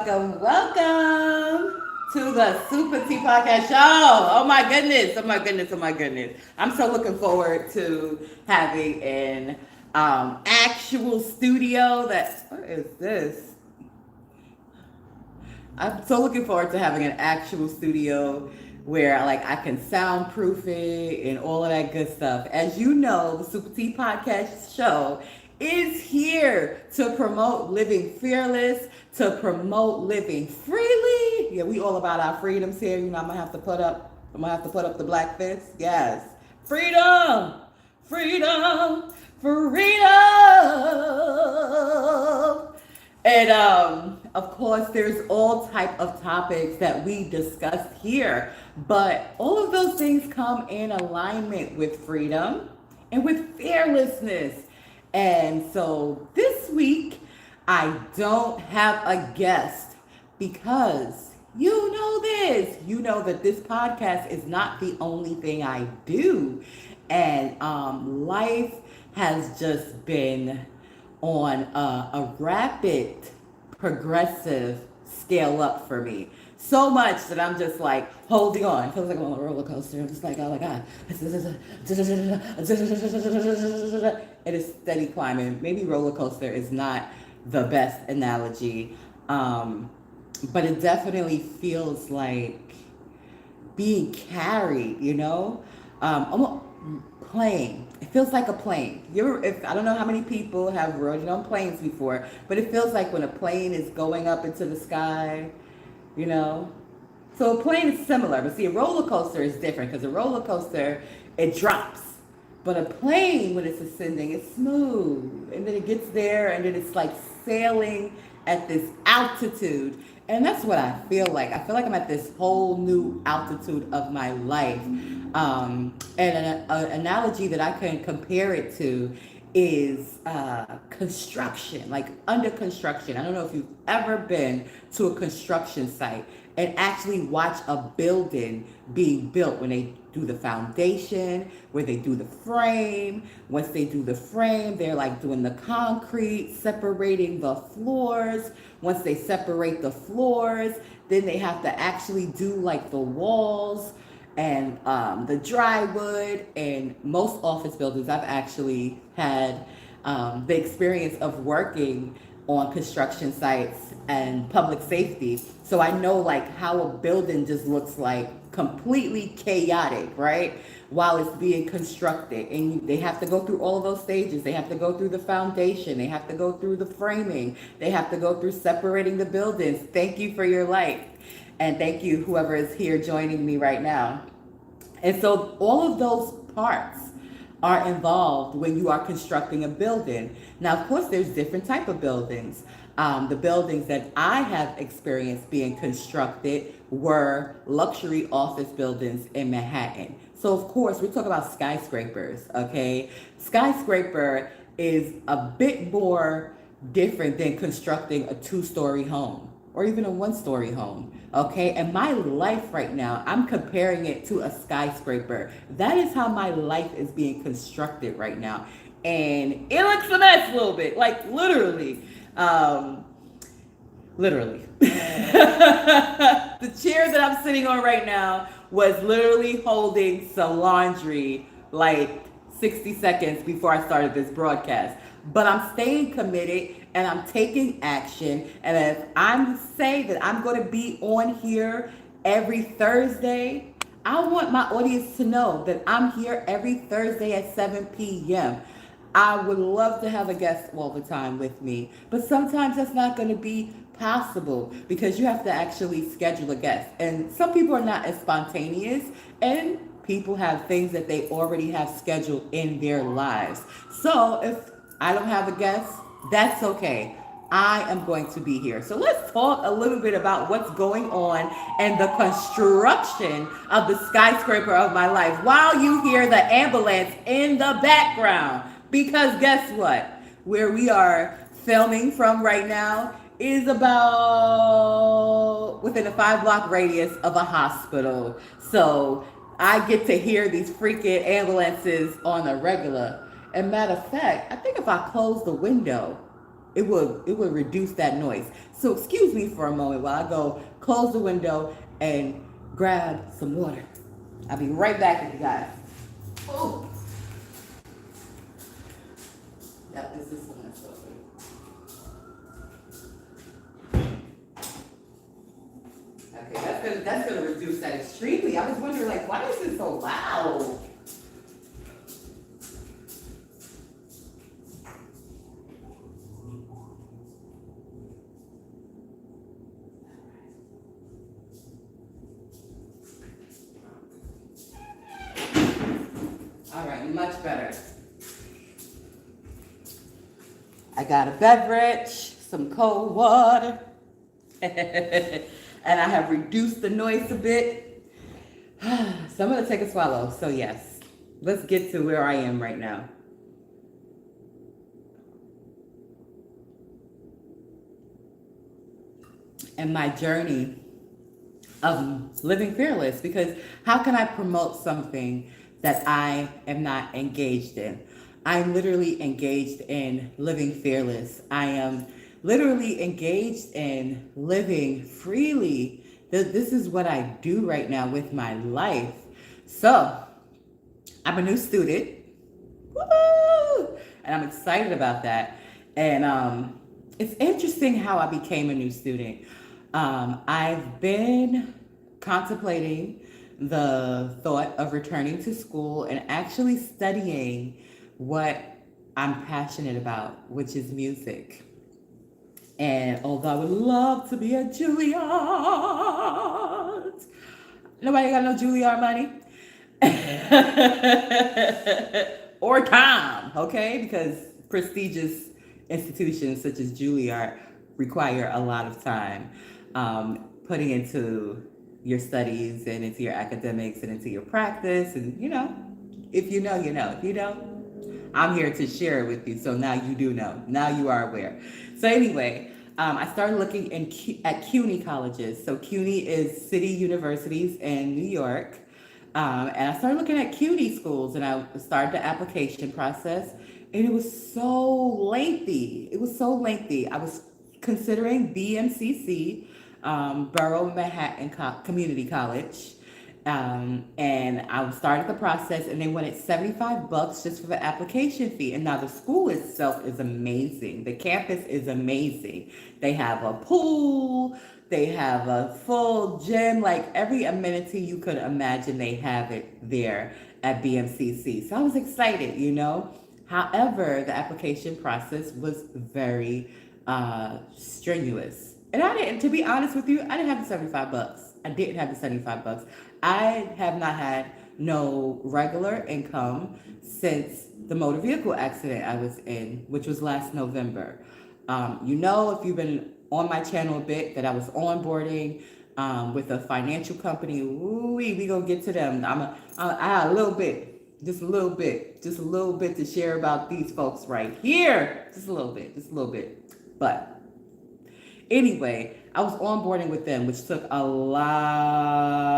Welcome to the SupaTea Podcast Show. Oh my goodness, oh my goodness, oh my goodness. I'm so looking forward to having an actual studio what is this? I'm so looking forward to having an actual studio where I can soundproof it and all of that good stuff. As you know, the Super Tea Podcast Show is here to promote living fearless, to promote living freely. Yeah, we all about our freedoms here. You know, I'm gonna have to put up the black fist. Yes. Freedom! Freedom! Freedom! And of course, there's all type of topics that we discussed here, but all of those things come in alignment with freedom and with fearlessness. And so this week, I don't have a guest because you know that this podcast is not the only thing I do, and life has just been on a rapid progressive scale up for me. So much that I'm just like holding on. It feels like I'm on a roller coaster. I'm just like, oh my God. It is steady climbing. Maybe roller coaster is not the best analogy. But it definitely feels like being carried, almost plane. It feels like a plane. I don't know how many people have rode on planes before, but it feels like when a plane is going up into the sky, you know. So a plane is similar, but see, a roller coaster is different because a roller coaster, it drops. But a plane, when it's ascending, it's smooth. And then it gets there, and then it's like sailing at this altitude. And that's what I feel like. I feel like I'm at this whole new altitude of my life. And an analogy that I can compare it to is construction, like under construction. I don't know if you've ever been to a construction site and actually watch a building being built when they do the foundation, where they do the frame. Once they do the frame, they're like doing the concrete, separating the floors. Once they separate the floors, then they have to actually do like the walls and the drywood. And most office buildings, I've actually had the experience of working on construction sites and public safety. So I know like how a building just looks like completely chaotic, right? While it's being constructed. And they have to go through all of those stages. They have to go through the foundation. They have to go through the framing. They have to go through separating the buildings. Thank you for your light. And thank you, whoever is here joining me right now. And so all of those parts are involved when you are constructing a building. Now, of course, there's different type of buildings. The buildings that I have experienced being constructed were luxury office buildings in Manhattan. So, of course, we're talking about skyscrapers, okay? Skyscraper is a bit more different than constructing a two-story home or even a one-story home, okay? And my life right now, I'm comparing it to a skyscraper. That is how my life is being constructed right now. And it looks a mess a little bit, like literally. Literally. The chair that I'm sitting on right now was literally holding some laundry like 60 seconds before I started this broadcast. But I'm staying committed and I'm taking action. And if I'm say that I'm going to be on here every Thursday, I want my audience to know that I'm here every Thursday at 7 p.m. I would love to have a guest all the time with me, but sometimes that's not going to be possible because you have to actually schedule a guest. And some people are not as spontaneous, and people have things that they already have scheduled in their lives. So if I don't have a guest, that's okay. I am going to be here. So let's talk a little bit about what's going on and the construction of the skyscraper of my life while you hear the ambulance in the background. Because guess what? Where we are filming from right now is about within a 5-block radius of a hospital. So I get to hear these freaking ambulances on a regular. And matter of fact, I think if I close the window, it would reduce that noise. So excuse me for a moment while I go close the window and grab some water. I'll be right back with you guys. Oh, yep, this is one that's open. Okay, that's gonna reduce that extremely. I was wondering like why is it so loud? All right, much better. I got a beverage, some cold water, and I have reduced the noise a bit. So I'm gonna take a swallow. So yes, let's get to where I am right now. And my journey of living fearless, because how can I promote something that I am not engaged in? I'm literally engaged in living fearless. I am literally engaged in living freely. This is what I do right now with my life. So I'm a new student. Woo! And I'm excited about that. And it's interesting how I became a new student. I've been contemplating the thought of returning to school and actually studying what I'm passionate about, which is music. And although I would love to be a Juilliard, nobody got no Juilliard money. Or time, okay? Because prestigious institutions such as Juilliard require a lot of time putting into your studies and into your academics and into your practice. And, if you know, you know. If you don't, I'm here to share it with you. So now you do know. Now you are aware. So anyway, I started looking at CUNY colleges. So CUNY is city universities in New York. And I started looking at CUNY schools and I started the application process. And it was so lengthy. It was so lengthy. I was considering BMCC, Borough Manhattan Community College. And I started the process and they wanted $75 just for the application fee. And now the school itself is amazing. The campus is amazing. They have a pool, they have a full gym, like every amenity you could imagine, they have it there at BMCC. So I was excited. However, the application process was very strenuous. And I didn't, to be honest with you, I didn't have the $75. I didn't have the $75. I have not had no regular income since the motor vehicle accident I was in, which was last November. If you've been on my channel a bit, that I was onboarding with a financial company. Ooh, we gonna get to them. I had a little bit, just a little bit to share about these folks right here. Just a little bit. But anyway, I was onboarding with them, which took a lot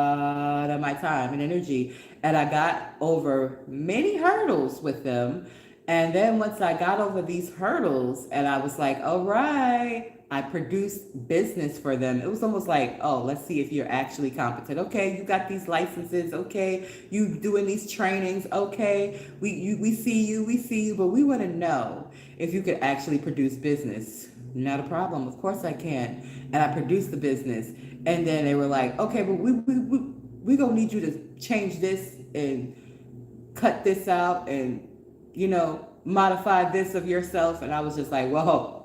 of my time and energy. And I got over many hurdles with them. And then once I got over these hurdles and I was like, all right, I produced business for them. It was almost like, oh, let's see if you're actually competent. Okay, you got these licenses. Okay, you doing these trainings. Okay, we see you, but we want to know if you could actually produce business. Not a problem. Of course I can. And I produced the business. And then they were like, okay, but we gonna need you to change this and cut this out and modify this of yourself. And I was just like, whoa,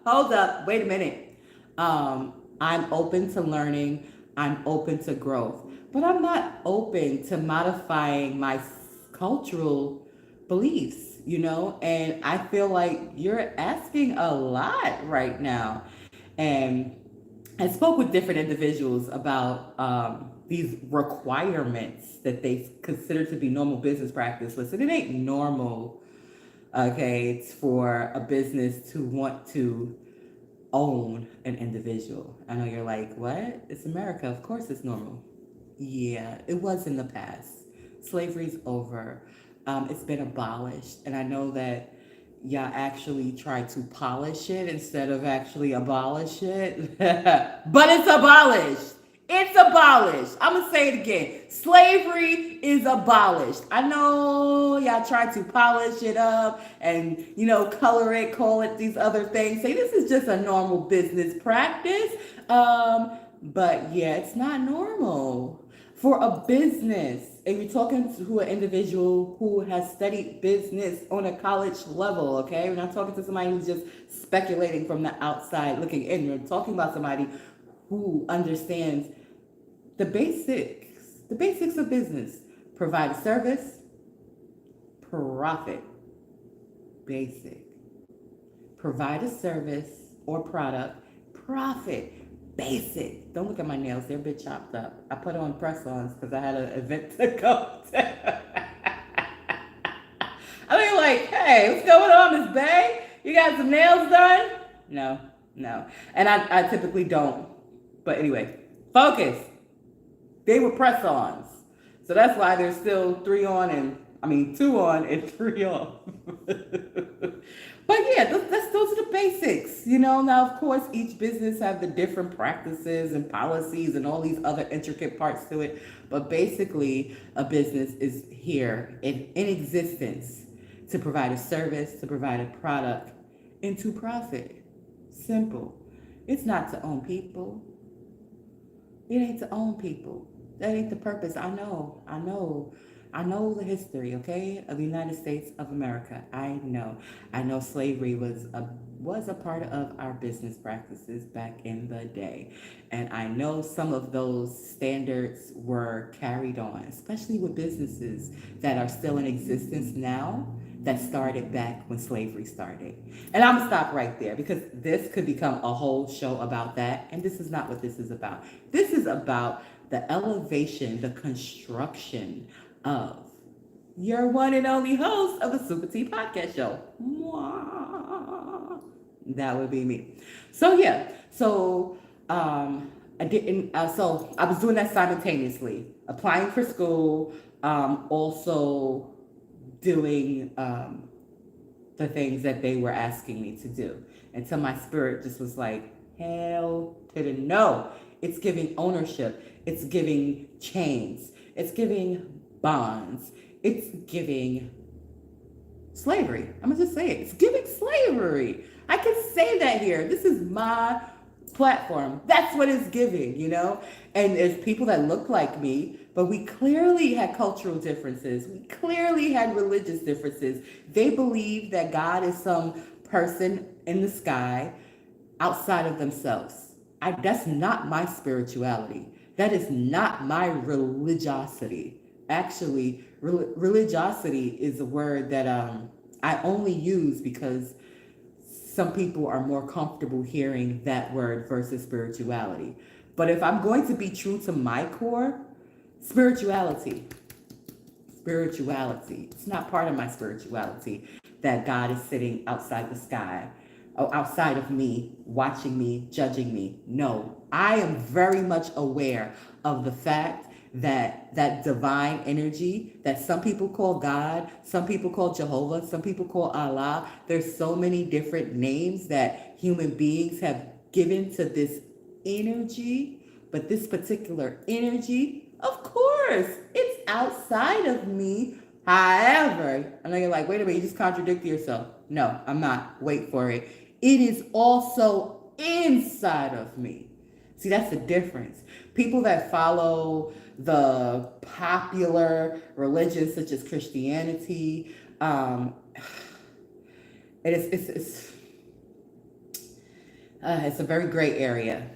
hold up, wait a minute. I'm open to learning. I'm open to growth, but I'm not open to modifying my cultural beliefs. And I feel like you're asking a lot right now. And I spoke with different individuals about these requirements that they consider to be normal business practice. Listen, it ain't normal, okay? It's for a business to want to own an individual. I know you're like, what? It's America. Of course it's normal. Yeah, it was in the past. Slavery's over. It's been abolished. And I know that y'all actually try to polish it instead of actually abolish it. But it's abolished. It's abolished. I'm going to say it again. Slavery is abolished. I know y'all try to polish it up and, color it, call it these other things. Say this is just a normal business practice. But yeah, it's not normal for a business. And you're talking to an individual who has studied business on a college level, okay? We're not talking to somebody who's just speculating from the outside looking in. We're talking about somebody who understands the basics of business. Provide a service, profit, basic. Provide a service or product, profit, basic. Don't look at my nails, they're a bit chopped up. I put on press-ons because I had an event to go to. I mean, like, hey, what's going on, Miss Bay? You got some nails done? No. And I typically don't. But anyway, focus. They were press-ons. So that's why there's still 2 on and 3 off. But yeah, those are the basics. Now, of course, each business have the different practices and policies and all these other intricate parts to it. But basically, a business is here in existence to provide a service, to provide a product, and to profit. Simple. It's not to own people. It ain't to own people. That ain't the purpose. I know the history, okay, of the United States of America. I know slavery was a part of our business practices back in the day. And I know some of those standards were carried on, especially with businesses that are still in existence now that started back when slavery started. And I'm gonna stop right there because this could become a whole show about that. And this is not what this is about. This is about the elevation, the construction of your one and only host of the SupaTea Podcast Show. Mwah. That would be me. So yeah, I didn't. So I was doing that simultaneously, applying for school, also doing the things that they were asking me to do, until my spirit just was like, hell to the no. It's giving ownership. It's giving chains. It's giving bonds. It's giving slavery. I'm going to just say it. It's giving slavery. I can say that here. This is my platform. That's what it's giving, And there's people that look like me, but we clearly had cultural differences. We clearly had religious differences. They believe that God is some person in the sky outside of themselves. That's not my spirituality. That is not my religiosity. Actually, religiosity is a word that I only use because some people are more comfortable hearing that word versus spirituality. But if I'm going to be true to my core, spirituality, it's not part of my spirituality that God is sitting outside the sky, outside of me, watching me, judging me. No, I am very much aware of the fact that divine energy that some people call God, some people call Jehovah, some people call Allah. There's so many different names that human beings have given to this energy, but this particular energy, of course, it's outside of me. However, I know you're like, wait a minute, you just contradicted yourself. No, I'm not. Wait for it. It is also inside of me. See, that's the difference. People that follow the popular religions such as Christianity, it's a very gray area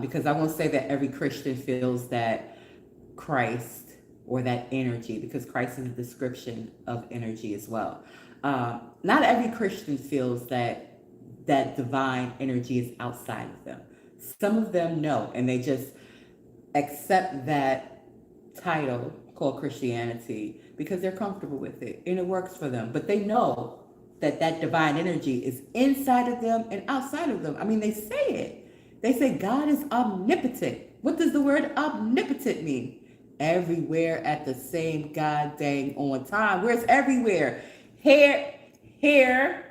because I won't say that every Christian feels that Christ or that energy, because Christ is a description of energy as well. Not every Christian feels that divine energy is outside of them. Some of them know, and they just accept that title called Christianity because they're comfortable with it and it works for them. But they know that divine energy is inside of them and outside of them. I mean, they say it. They say God is omnipotent. What does the word omnipotent mean? Everywhere at the same goddamn on time. Where's everywhere? here,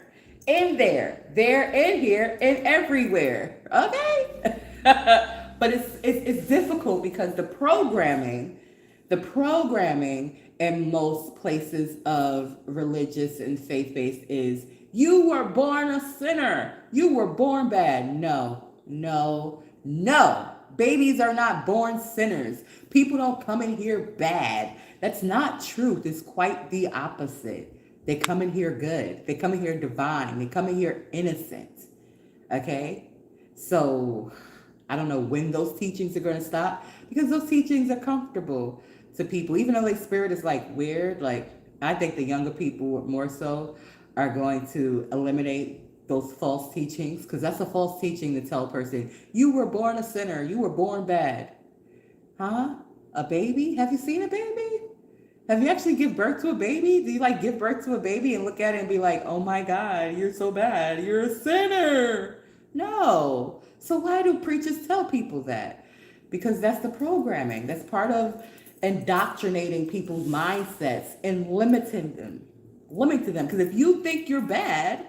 and there and here and everywhere. Okay? But it's difficult because the programming in most places of religious and faith-based is you were born a sinner. You were born bad. No, no, no. Babies are not born sinners. People don't come in here bad. That's not truth. It's quite the opposite. They come in here good. They come in here divine. They come in here innocent. Okay? So I don't know when those teachings are going to stop because those teachings are comfortable to people. Even though their spirit is like weird, like I think the younger people more so are going to eliminate those false teachings because that's a false teaching to tell a person, you were born a sinner, you were born bad. Huh? A baby? Have you seen a baby? Have you actually give birth to a baby? Do you like give birth to a baby and look at it and be like, oh my God, you're so bad. You're a sinner. No. So why do preachers tell people that? Because that's the programming. That's part of indoctrinating people's mindsets and limiting them. Because if you think you're bad,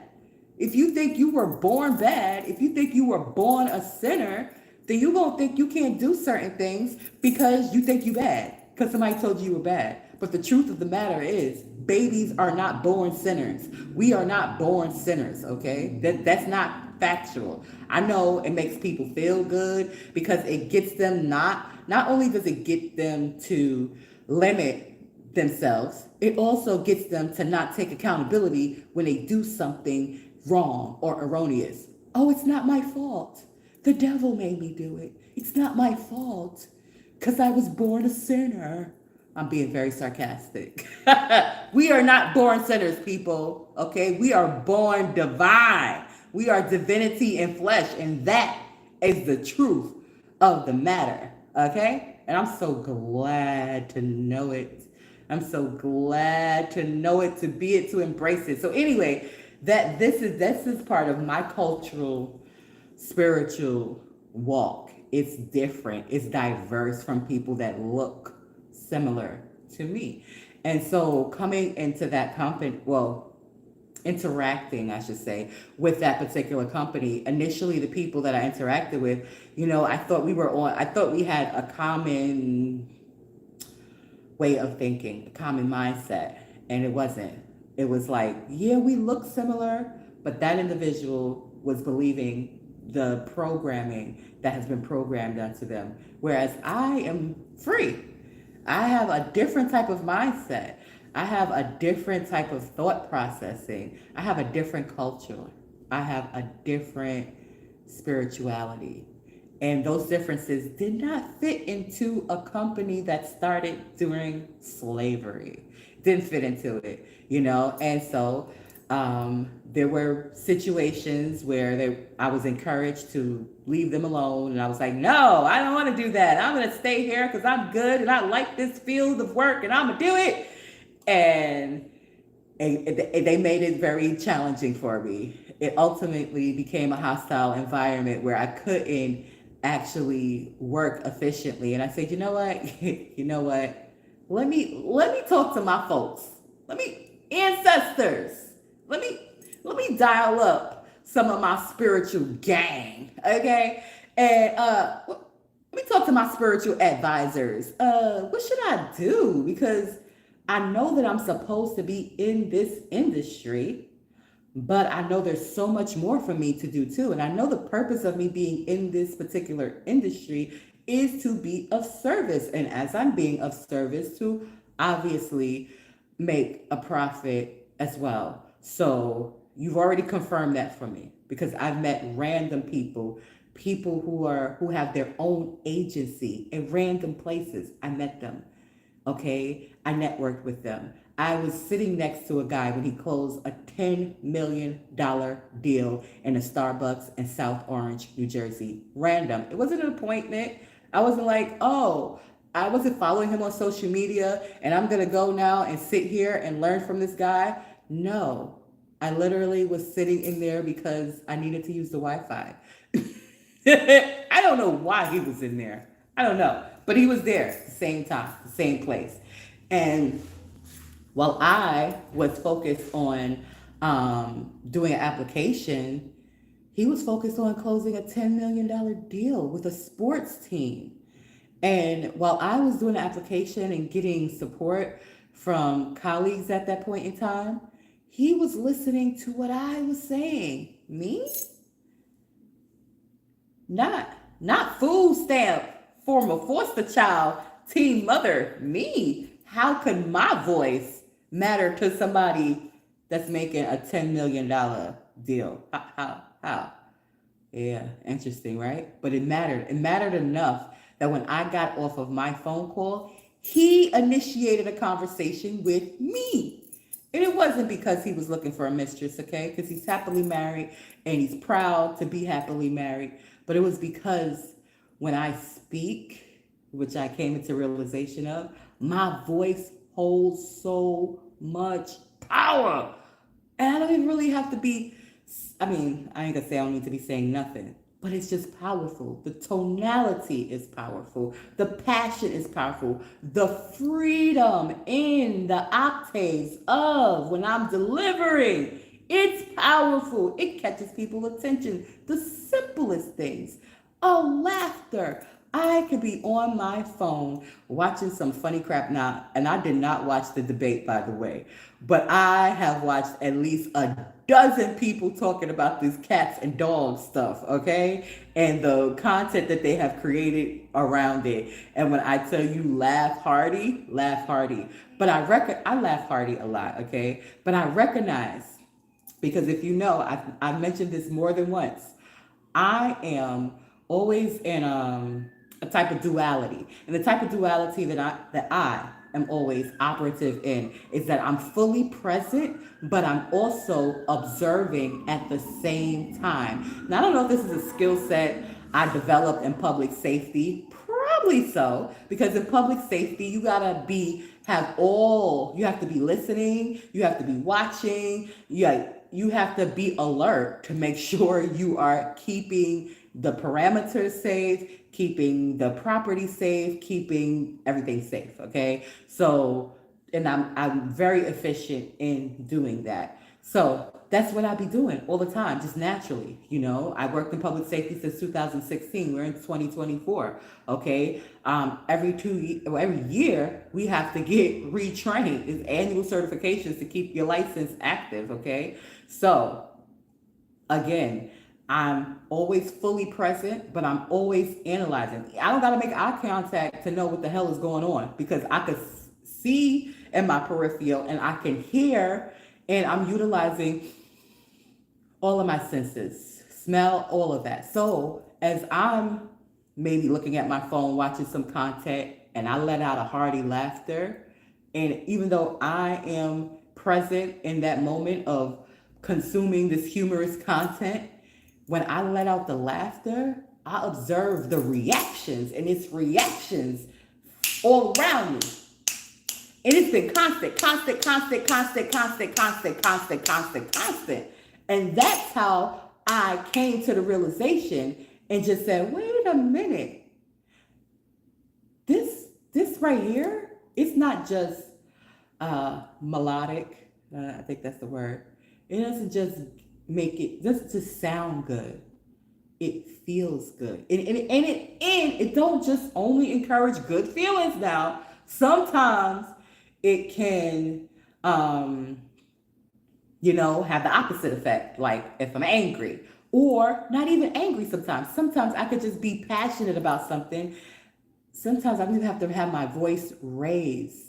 if you think you were born bad, if you think you were born a sinner, then you're going to think you can't do certain things because you think you bad. Because somebody told you were bad. But the truth of the matter is, babies are not born sinners. We are not born sinners, okay? That's not factual. I know it makes people feel good because it gets them not only does it get them to limit themselves, it also gets them to not take accountability when they do something wrong or erroneous. Oh, it's not my fault. The devil made me do it. It's not my fault because I was born a sinner. I'm being very sarcastic. We are not born sinners, people. Okay? We are born divine. We are divinity in flesh. And that is the truth of the matter. Okay? And I'm so glad to know it. I'm so glad to know it, to be it, to embrace it. So anyway, this is part of my cultural, spiritual walk. It's different. It's diverse from people that look similar to me. And so coming into that company, interacting, I should say, with that particular company, initially the people that I interacted with, I thought we had a common way of thinking, a common mindset, and it wasn't. It was like, yeah, we look similar, but that individual was believing the programming that has been programmed onto them, whereas I am free. I have a different type of mindset. I have a different type of thought processing. I have a different culture. I have a different spirituality. And those differences did not fit into a company that started during slavery. Didn't fit into it, And so there were situations where I was encouraged to leave them alone. And I was like, no, I don't want to do that. I'm going to stay here because I'm good and I like this field of work and I'm going to do it. And they made it very challenging for me. It ultimately became a hostile environment where I couldn't actually work efficiently. And I said, you know what? Let me talk to my folks. Ancestors. Let me dial up some of my spiritual gang. Okay? And let me talk to my spiritual advisors. What should I do? Because I know that I'm supposed to be in this industry, but I know there's so much more for me to do too. And I know the purpose of me being in this particular industry is to be of service. And as I'm being of service, to obviously make a profit as well. So you've already confirmed that for me because I've met random people who have their own agency in random places. I met them. Okay, I networked with them. I was sitting next to a guy when he closed a $10 million deal in a Starbucks in South Orange, New Jersey. Random. It wasn't an appointment. I wasn't like, I wasn't following him on social media and I'm going to go now and sit here and learn from this guy. No, I literally was sitting in there because I needed to use the Wi-Fi. I don't know why he was in there. I don't know. But he was there at the same time, the same place. And while I was focused on doing an application, he was focused on closing a $10 million deal with a sports team. And while I was doing the application and getting support from colleagues at that point in time, he was listening to what I was saying. Me? Not food stamp, former foster child, teen mother. Me? How could my voice matter to somebody that's making a $10 million deal? How? Yeah, interesting, right? But it mattered. It mattered enough that when I got off of my phone call, he initiated a conversation with me. And it wasn't because he was looking for a mistress, okay? Because he's happily married and he's proud to be happily married. But it was because when I speak, which I came into realization of, my voice holds so much power. And I don't even really have to be, I mean, I ain't gonna say I don't need to be saying nothing, but it's just powerful. The tonality is powerful. The passion is powerful. The freedom in the octaves of when I'm delivering, it's powerful. It catches people's attention. The simplest things. Oh, laughter. I could be on my phone watching some funny crap now, and I did not watch the debate, by the way, but I have watched at least a dozen people talking about this cats and dogs stuff, okay? And the content that they have created around it. And when I tell you laugh hardy, laugh hardy. But I laugh hardy a lot, okay? But I recognize, because if you know, I've mentioned this more than once, I am always in a type of duality. And the type of duality that I am always operative in is that I'm fully present, but I'm also observing at the same time. Now, I don't know if this is a skill set I developed in public safety. Probably so, because in public safety, you have to be listening, you have to be watching, you have to be alert to make sure you are keeping the parameters safe, keeping the property safe, keeping everything safe. Okay. So, and I'm very efficient in doing that. So that's what I be doing all the time, just naturally. You know, I worked in public safety since 2016. We're in 2024. Okay. Every year we have to get retrained. It's annual certifications to keep your license active. Okay. So again, I'm always fully present, but I'm always analyzing. I don't got to make eye contact to know what the hell is going on, because I could see in my peripheral and I can hear, and I'm utilizing all of my senses, smell, all of that. So as I'm maybe looking at my phone, watching some content, and I let out a hearty laughter, and even though I am present in that moment of consuming this humorous content, when I let out the laughter, I observe the reactions, and it's reactions all around me. And it's been constant. And that's how I came to the realization and just said, wait a minute. This right here, it's not just melodic. I think that's the word. It doesn't just sound good. It feels good. And it don't just only encourage good feelings now. Sometimes it can, have the opposite effect. Like if I'm angry, or not even angry sometimes. Sometimes I could just be passionate about something. Sometimes I even have to have my voice raised.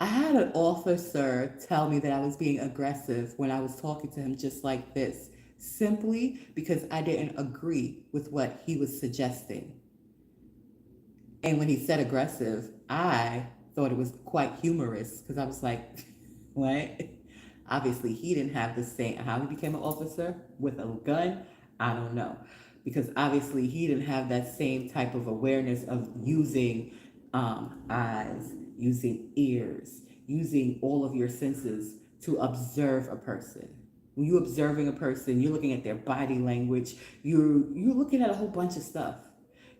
I had an officer tell me that I was being aggressive when I was talking to him just like this, simply because I didn't agree with what he was suggesting. And when he said aggressive, I thought it was quite humorous, because I was like, what? Obviously, he didn't have the same, how he became an officer with a gun, I don't know. Because obviously he didn't have that same type of awareness of using eyes, using ears, using all of your senses to observe a person. When you're observing a person, you're looking at their body language, you're looking at a whole bunch of stuff.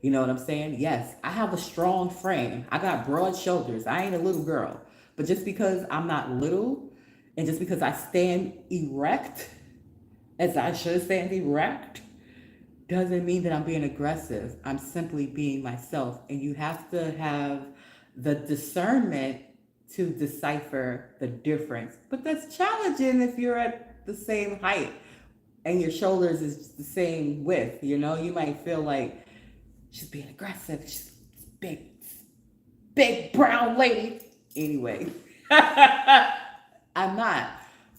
You know what I'm saying? Yes, I have a strong frame. I got broad shoulders. I ain't a little girl. But just because I'm not little And just because I stand erect, as I should stand erect, doesn't mean that I'm being aggressive. I'm simply being myself. And you have to have the discernment to decipher the difference. But that's challenging if you're at the same height and your shoulders is the same width. You might feel like she's being aggressive. She's big, big brown lady. Anyway, I'm not.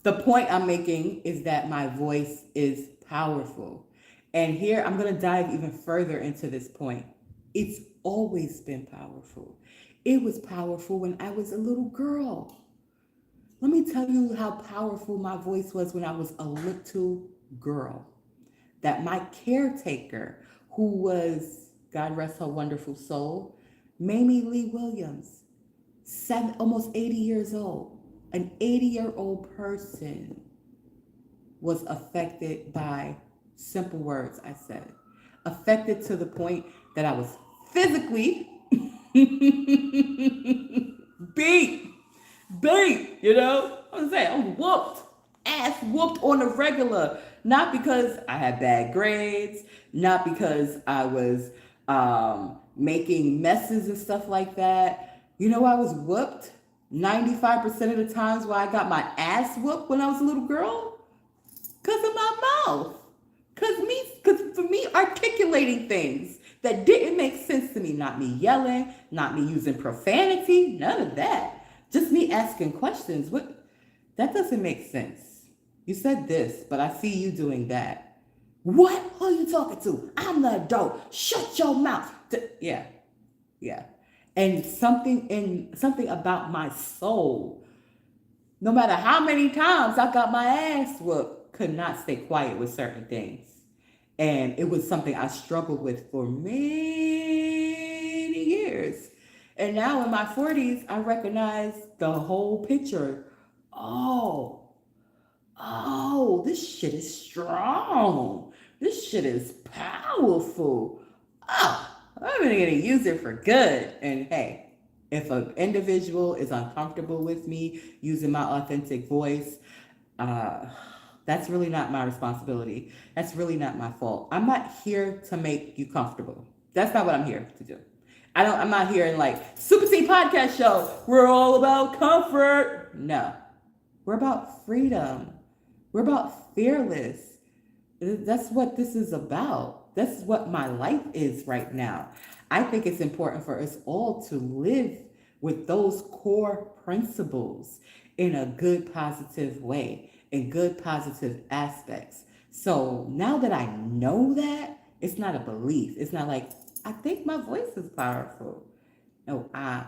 The point I'm making is that my voice is powerful. And here I'm going to dive even further into this point. It's always been powerful. It was powerful when I was a little girl. Let me tell you how powerful my voice was when I was a little girl. That my caretaker, who was, God rest her wonderful soul, Mamie Lee Williams, almost 80 years old, an 80-year-old person was affected by simple words I said. Affected to the point that I was physically beat, I'm saying, I'm whooped, ass whooped on the regular. Not because I had bad grades, not because I was making messes and stuff like that. I was whooped 95% of the times where I got my ass whooped when I was a little girl? Because of my mouth. Because for me, articulating things that didn't make sense to me, not me yelling, not me using profanity, none of that. Just me asking questions. That doesn't make sense. You said this, but I see you doing that. What? Who are you talking to? I'm the adult. Shut your mouth. Yeah. And something about my soul, no matter how many times I got my ass whooped, could not stay quiet with certain things. And it was something I struggled with for many years. And now in my 40s, I recognize the whole picture. This shit is strong. This shit is powerful. I'm going to use it for good. And hey, if an individual is uncomfortable with me using my authentic voice, that's really not my responsibility. That's really not my fault. I'm not here to make you comfortable. That's not what I'm here to do. I'm not here in like SupaTea Podcast Show. We're all about comfort. No, we're about freedom. We're about fearless. That's what this is about. That's what my life is right now. I think it's important for us all to live with those core principles in a good, positive way, in good, positive aspects. So now that I know that, it's not a belief. It's not like, I think my voice is powerful. No, I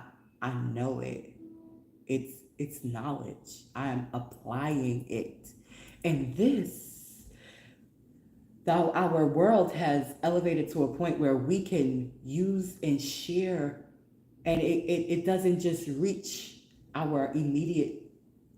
know it. It's knowledge. I'm applying it. And our world has elevated to a point where we can use and share, and it doesn't just reach our immediate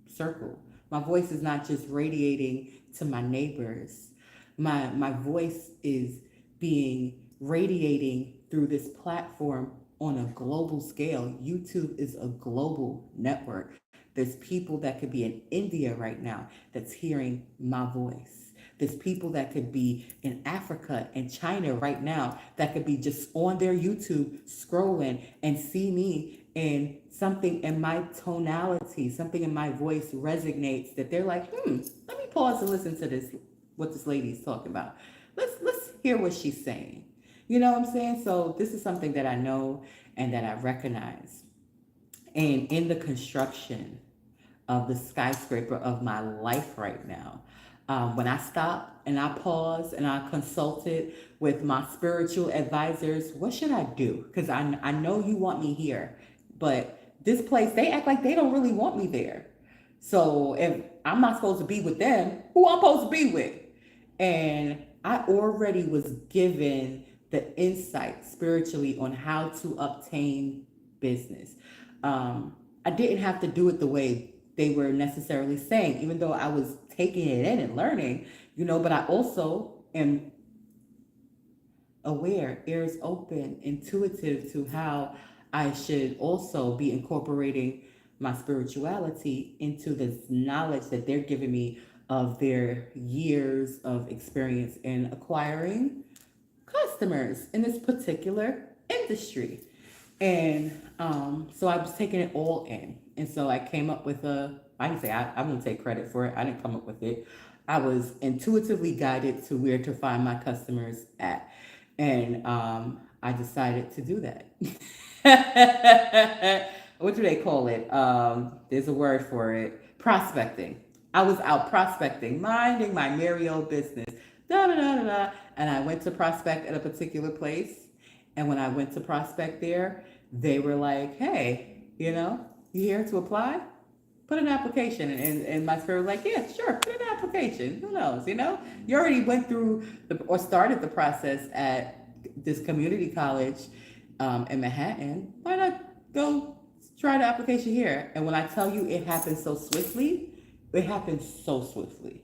circle. My voice is not just radiating to my neighbors. My voice is being radiating through this platform on a global scale. YouTube is a global network. There's people that could be in India right now that's hearing my voice. There's people that could be in Africa and China right now that could be just on their YouTube scrolling and see me, and something in my tonality, something in my voice resonates that they're like, let me pause and listen to this, what this lady's talking about. Let's hear what she's saying. You know what I'm saying? So this is something that I know and that I recognize. And in the construction of the skyscraper of my life right now, when I stop and I pause and I consulted with my spiritual advisors, what should I do? Because I know you want me here, but this place, they act like they don't really want me there. So if I'm not supposed to be with them, who I'm supposed to be with? And I already was given the insight spiritually on how to obtain business. I didn't have to do it the way they were necessarily saying, even though I was taking it in and learning, but I also am aware, ears open, intuitive to how I should also be incorporating my spirituality into this knowledge that they're giving me of their years of experience in acquiring customers in this particular industry. And so I was taking it all in. And so I came up with I didn't say, I won't take credit for it. I didn't come up with it. I was intuitively guided to where to find my customers at. And I decided to do that. What do they call it? There's a word for it. Prospecting. I was out prospecting, minding my merry old business. Da da da da da. And I went to prospect at a particular place. And when I went to prospect there, they were like, hey, you here to apply? Put an application. And my spirit was like, yeah, sure, put an application. Who knows, You already went through or started the process at this community college in Manhattan. Why not go try the application here? And when I tell you it happened so swiftly, it happened so swiftly.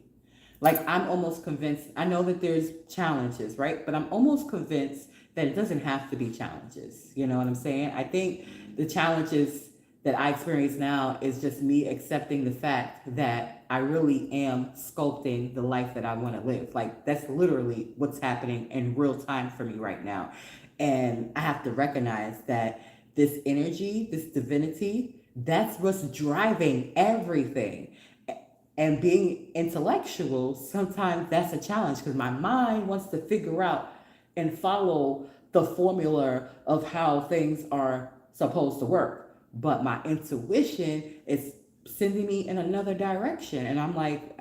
Like, I'm almost convinced, I know that there's challenges, right? But I'm almost convinced that it doesn't have to be challenges. You know what I'm saying? I think the challenges that I experience now is just me accepting the fact that I really am sculpting the life that I want to live. Like, that's literally what's happening in real time for me right now. And I have to recognize that this energy, this divinity, that's what's driving everything. And being intellectual, sometimes that's a challenge because my mind wants to figure out and follow the formula of how things are supposed to work. But my intuition is sending me in another direction. And I'm like,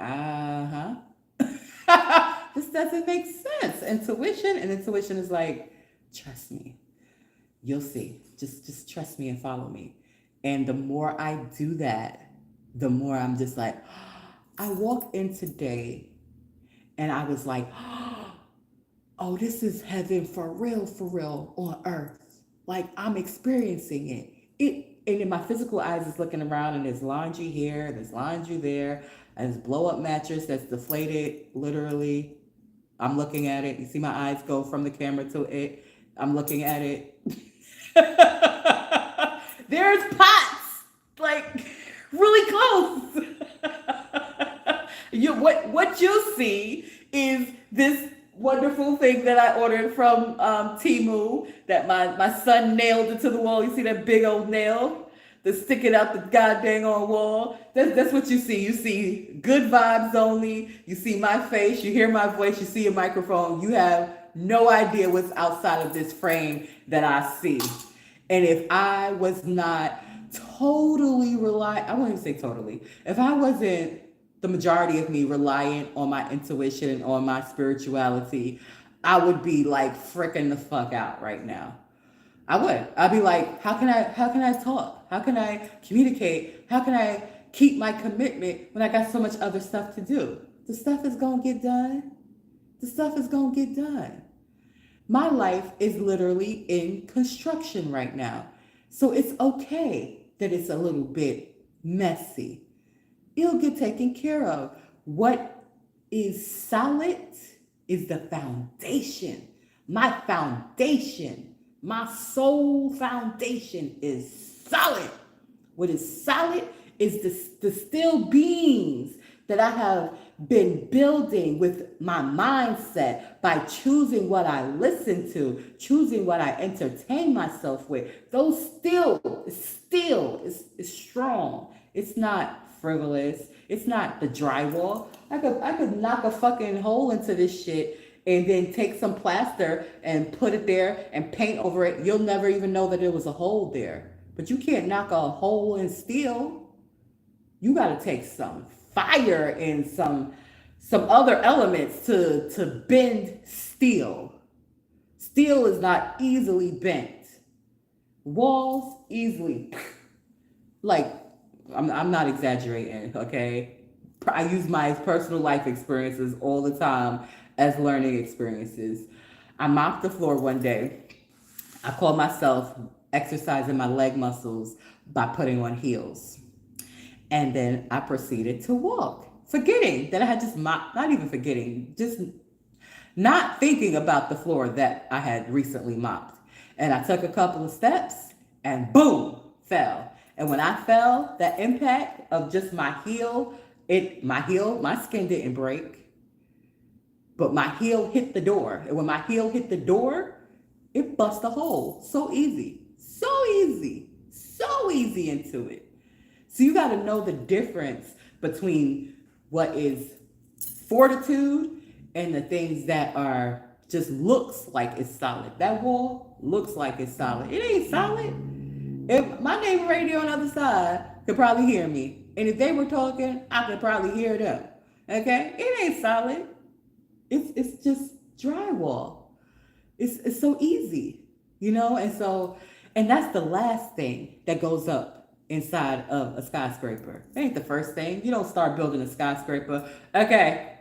this doesn't make sense. Intuition is like, trust me. You'll see. Just trust me and follow me. And the more I do that, the more I'm just like, I walked in today and I was like, oh, this is heaven for real on earth. Like, I'm experiencing it. And then my physical eyes is looking around and there's laundry here, there's laundry there, and there's blow up mattress that's deflated, literally. I'm looking at it. You see my eyes go from the camera to it. I'm looking at it. There's pots, like, really close. What you'll see is this wonderful thing that I ordered from Temu that my son nailed into the wall. You see that big old nail that's sticking out the goddamn on wall? That's what you see. You see good vibes only. You see my face. You hear my voice. You see a microphone. You have no idea what's outside of this frame that I see. And if I was not totally I wouldn't even say totally. If I wasn't the majority of me reliant on my intuition and on my spirituality, I would be like freaking the fuck out right now. I would. I'd be like, how can I talk? How can I communicate? How can I keep my commitment when I got so much other stuff to do? The stuff is gonna get done. The stuff is gonna get done. My life is literally in construction right now. So it's okay that it's a little bit messy. It'll get taken care of. What is solid is the foundation. My foundation, my soul foundation is solid. What is solid is the still beings that I have been building with my mindset by choosing what I listen to, choosing what I entertain myself with. Those still is strong. It's not frivolous. It's not the drywall. I could knock a fucking hole into this shit and then take some plaster and put it there and paint over it. You'll never even know that there was a hole there. But you can't knock a hole in steel. You got to take some fire and some other elements to bend steel. Steel is not easily bent. Walls easily, like, I'm not exaggerating, okay? I use my personal life experiences all the time as learning experiences. I mopped the floor one day. I called myself exercising my leg muscles by putting on heels. And then I proceeded to walk, forgetting that I had just mopped, not even forgetting, just not thinking about the floor that I had recently mopped. And I took a couple of steps and boom, fell. And when I fell, that impact of just my heel, my skin didn't break, but my heel hit the door. And when my heel hit the door, it bust a hole. So easy. So easy. So easy into it. So you got to know the difference between what is fortitude and the things that are just looks like it's solid. That wall looks like it's solid. It ain't solid. If my neighbor right there on the other side could probably hear me, and if they were talking, I could probably hear them. Okay, it ain't solid. It's just drywall. It's so easy, and that's the last thing that goes up inside of a skyscraper. It ain't the first thing. You don't start building a skyscraper. Okay,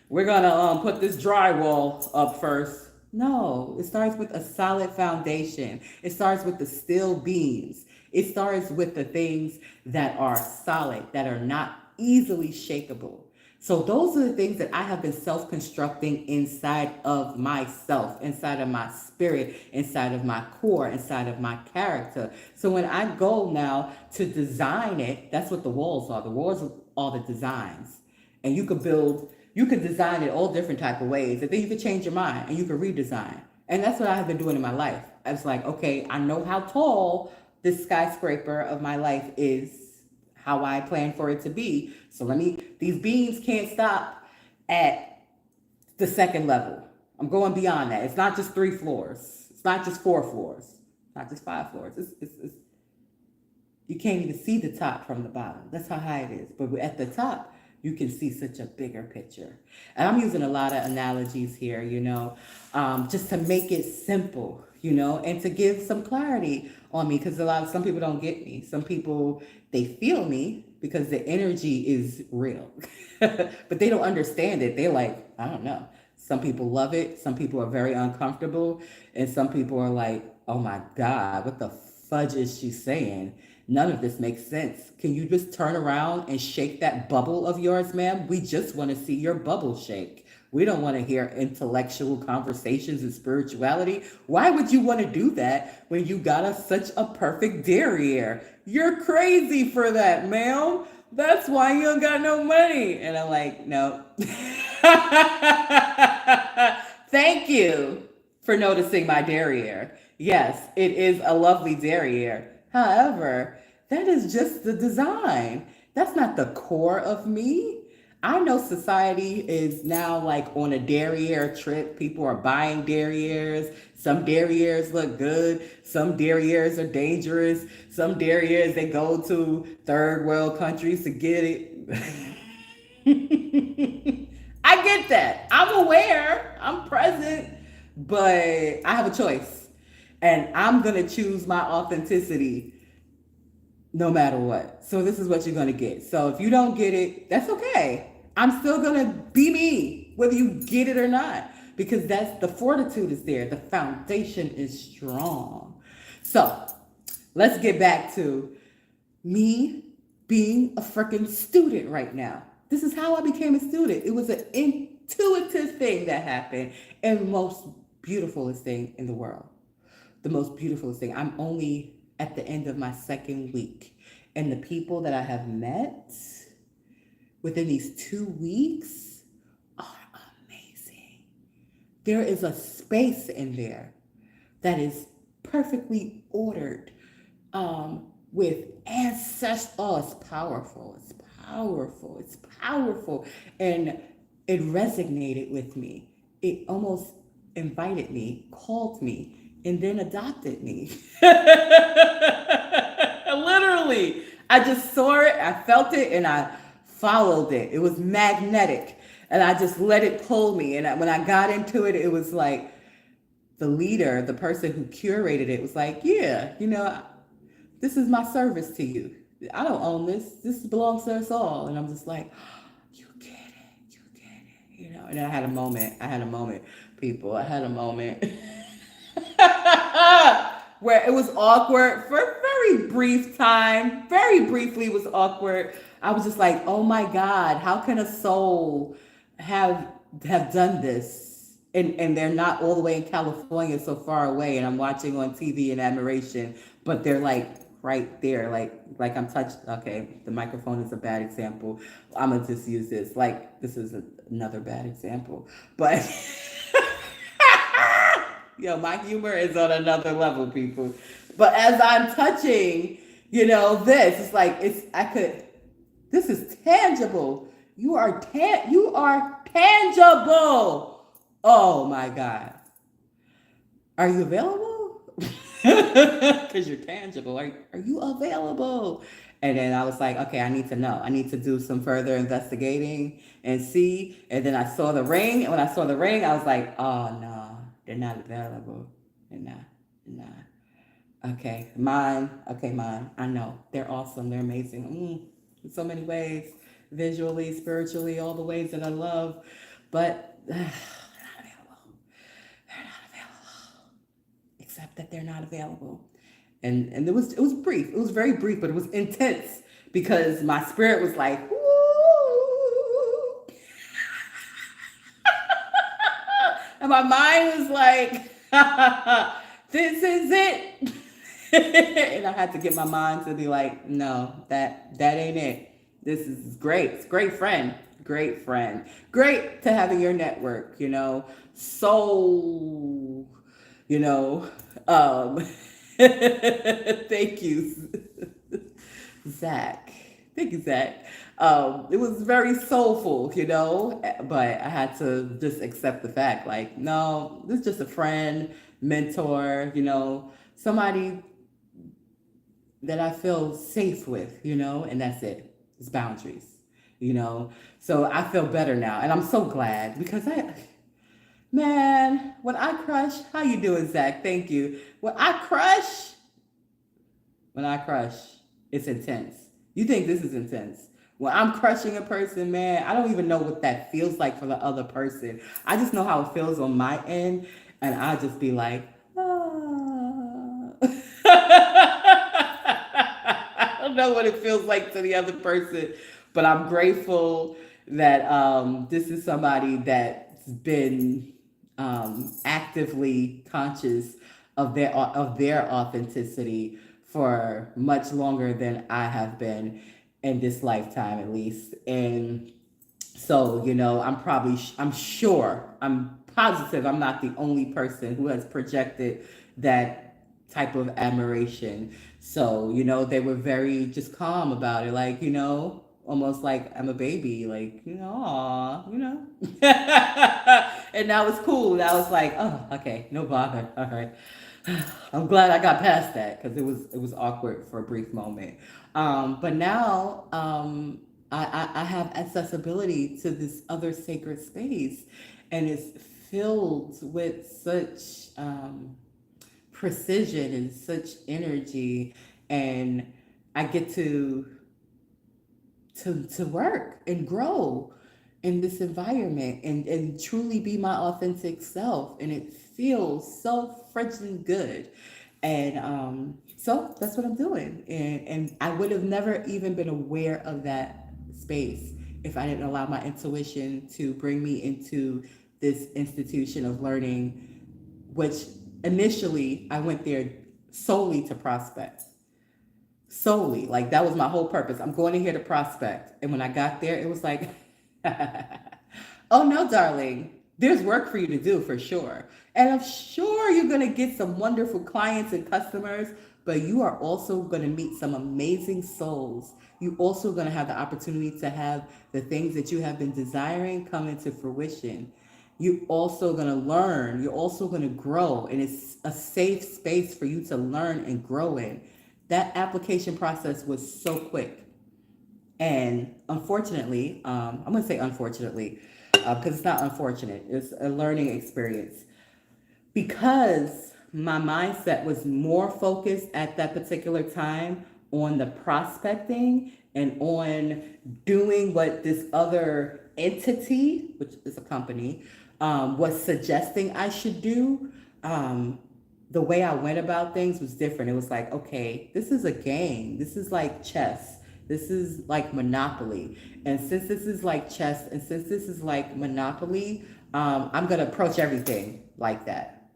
we're gonna put this drywall up first. No, it starts with a solid foundation. It starts with the steel beams. It starts with the things that are solid, that are not easily shakable. So those are the things that I have been self-constructing inside of myself, inside of my spirit, inside of my core, inside of my character. So when I go now to design it, that's what the walls are. The walls are the designs. And you could design it all different type of ways. And then you could change your mind and you could redesign. And that's what I have been doing in my life. I was like, okay, I know how tall this skyscraper of my life is, how I plan for it to be. So these beams can't stop at the second level. I'm going beyond that. It's not just 3 floors. It's not just 4 floors. It's not just 5 floors. You can't even see the top from the bottom. That's how high it is. But at the top, you can see such a bigger picture. And I'm using a lot of analogies here, just to make it simple, and to give some clarity on me, because some people don't get me. Some people, they feel me because the energy is real, but they don't understand it. They're like, I don't know. Some people love it. Some people are very uncomfortable. And some people are like, oh my God, what the fudge is she saying? None of this makes sense. Can you just turn around and shake that bubble of yours, ma'am? We just want to see your bubble shake. We don't want to hear intellectual conversations and spirituality. Why would you want to do that when you got such a perfect derriere? You're crazy for that, ma'am. That's why you don't got no money. And I'm like, no. Thank you for noticing my derriere. Yes, it is a lovely derriere. However, that is just the design. That's not the core of me. I know society is now like on a derriere trip. People are buying derrieres. Some derrieres look good. Some derrieres are dangerous. Some derrieres, they go to third world countries to get it. I get that. I'm aware. I'm present. But I have a choice. And I'm going to choose my authenticity no matter what. So this is what you're going to get. So if you don't get it, that's okay. I'm still going to be me, whether you get it or not, because the fortitude is there. The foundation is strong. So let's get back to me being a freaking student right now. This is how I became a student. It was an intuitive thing that happened, and the most beautifulest thing in the world. The most beautifulest thing. I'm only at the end of my 2nd week, and the people that I have met within these 2 weeks are amazing. There is a space in there that is perfectly ordered, with ancestors. Oh, it's powerful. It's powerful. It's powerful. And it resonated with me. It almost invited me, called me, and then adopted me. Literally, I just saw it, I felt it, and I followed it. It was magnetic, and I just let it pull me. And when I got into it, it was like the leader, the person who curated it, was like, yeah, this is my service to you. I don't own this. This belongs to us all. And I'm just like, you get it, And I had a moment, people. I had a moment. Where it was awkward for a very brief time. Very briefly, it was awkward. I was just like, oh my God, how can a soul have done this? And they're not all the way in California, so far away, and I'm watching on TV in admiration, but they're like right there, like I'm touched. Okay, the microphone is a bad example. I'm gonna just use this. Like this is another bad example, but yo, my humor is on another level, people. But as I'm touching, this, it's like this is tangible. You are tangible. Oh my God. Are you available? Because you're tangible. Are you available? And then I was like, okay, I need to know. I need to do some further investigating and see. And then I saw the ring. And when I saw the ring, I was like, oh no, they're not available. They're not. They're not. Okay, mine. Okay, mine. I know. They're awesome. They're amazing. In so many ways, visually, spiritually, all the ways that I love. But they're not available. They're not available. Except that they're not available. And it was brief. It was very brief, but it was intense because my spirit was like, woo. And my mind was like, this is it. And I had to get my mind to be like, no, that ain't it. This is great. It's great friend. Great friend. Great to have in your network, So, thank you, Zach. Thank you, Zach. It was very soulful, but I had to just accept the fact, like, no, this is just a friend, mentor, somebody that I feel safe with, and that's it. It's boundaries, So I feel better now, and I'm so glad because man, when I crush, how you doing, Zach? Thank you. When I crush, it's intense. You think this is intense? When I'm crushing a person, man, I don't even know what that feels like for the other person. I just know how it feels on my end, and I just be like, ah. I don't know what it feels like to the other person, but I'm grateful that this is somebody that's been actively conscious of their authenticity for much longer than I have been in this lifetime, at least. And so, I'm sure, I'm positive I'm not the only person who has projected that type of admiration. So, they were very just calm about it, like, almost like I'm a baby, like, aw, And that was cool. That was like, oh, okay, no bother. All right. I'm glad I got past that because it was awkward for a brief moment. But now I have accessibility to this other sacred space, and it's filled with such precision and such energy, and I get to work and grow in this environment and truly be my authentic self, and it feels so freaking good. And so that's what I'm doing, and I would have never even been aware of that space if I didn't allow my intuition to bring me into this institution of learning, which initially I went there solely to prospect. Solely. Like that was my whole purpose. I'm going in here to prospect. And when I got there, it was like, oh no, darling, there's work for you to do for sure. And I'm sure you're going to get some wonderful clients and customers, but you are also going to meet some amazing souls. You also going to have the opportunity to have the things that you have been desiring come into fruition. You're also going to learn. You're also going to grow. And it's a safe space for you to learn and grow in. That application process was so quick. And unfortunately, I'm going to say unfortunately, because it's not unfortunate. It's a learning experience. Because my mindset was more focused at that particular time on the prospecting and on doing what this other entity, which is a company, was suggesting I should do. The way I went about things was different. It was like, okay, this is a game. This is like chess. This is like Monopoly. And since this is like chess and since this is like Monopoly, I'm going to approach everything like that.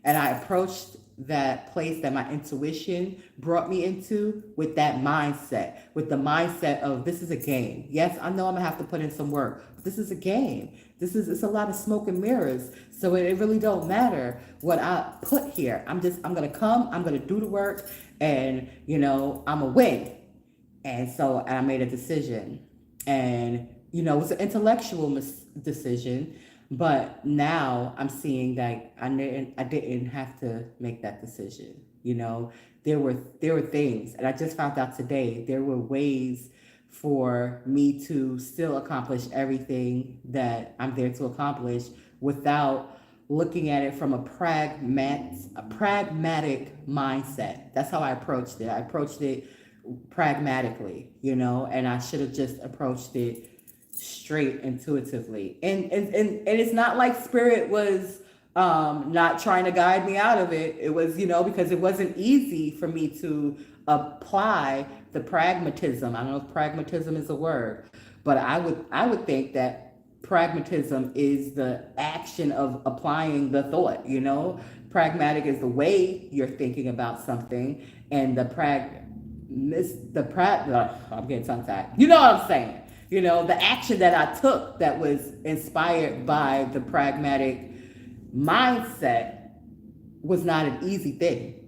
And I approached that place that my intuition brought me into with that mindset, with the mindset of this is a game. Yes, I know I'm gonna have to put in some work, but this is a game. It's a lot of smoke and mirrors. So it really don't matter what I put here. I'm gonna come, I'm gonna do the work, and I'm a win. And so I made a decision. And, it was an intellectual decision. But now I'm seeing that I didn't have to make that decision. There were things, and I just found out today, there were ways for me to still accomplish everything that I'm there to accomplish without looking at it from a pragmatic mindset. That's how I approached it. I approached it pragmatically, and I should have just approached it straight intuitively. And it's not like spirit was not trying to guide me out of it. It was, because it wasn't easy for me to apply the pragmatism. I don't know if pragmatism is a word, but I would think that pragmatism is the action of applying the thought. Pragmatic is the way you're thinking about something, and I'm getting tongue tied. You know what I'm saying? The action that I took that was inspired by the pragmatic mindset was not an easy thing.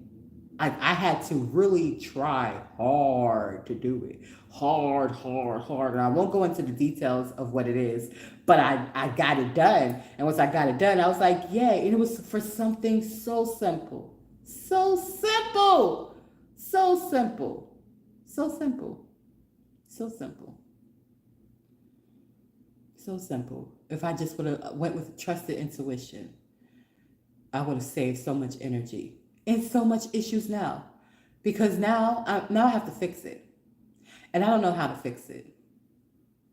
I had to really try hard to do it. Hard. And I won't go into the details of what it is, but I got it done. And once I got it done, I was like, yeah, and it was for something so simple. So simple. So simple. So simple. So simple. So simple. If I just would have went with trusted intuition, I would have saved so much energy and so much issues now. Because now I have to fix it. And I don't know how to fix it.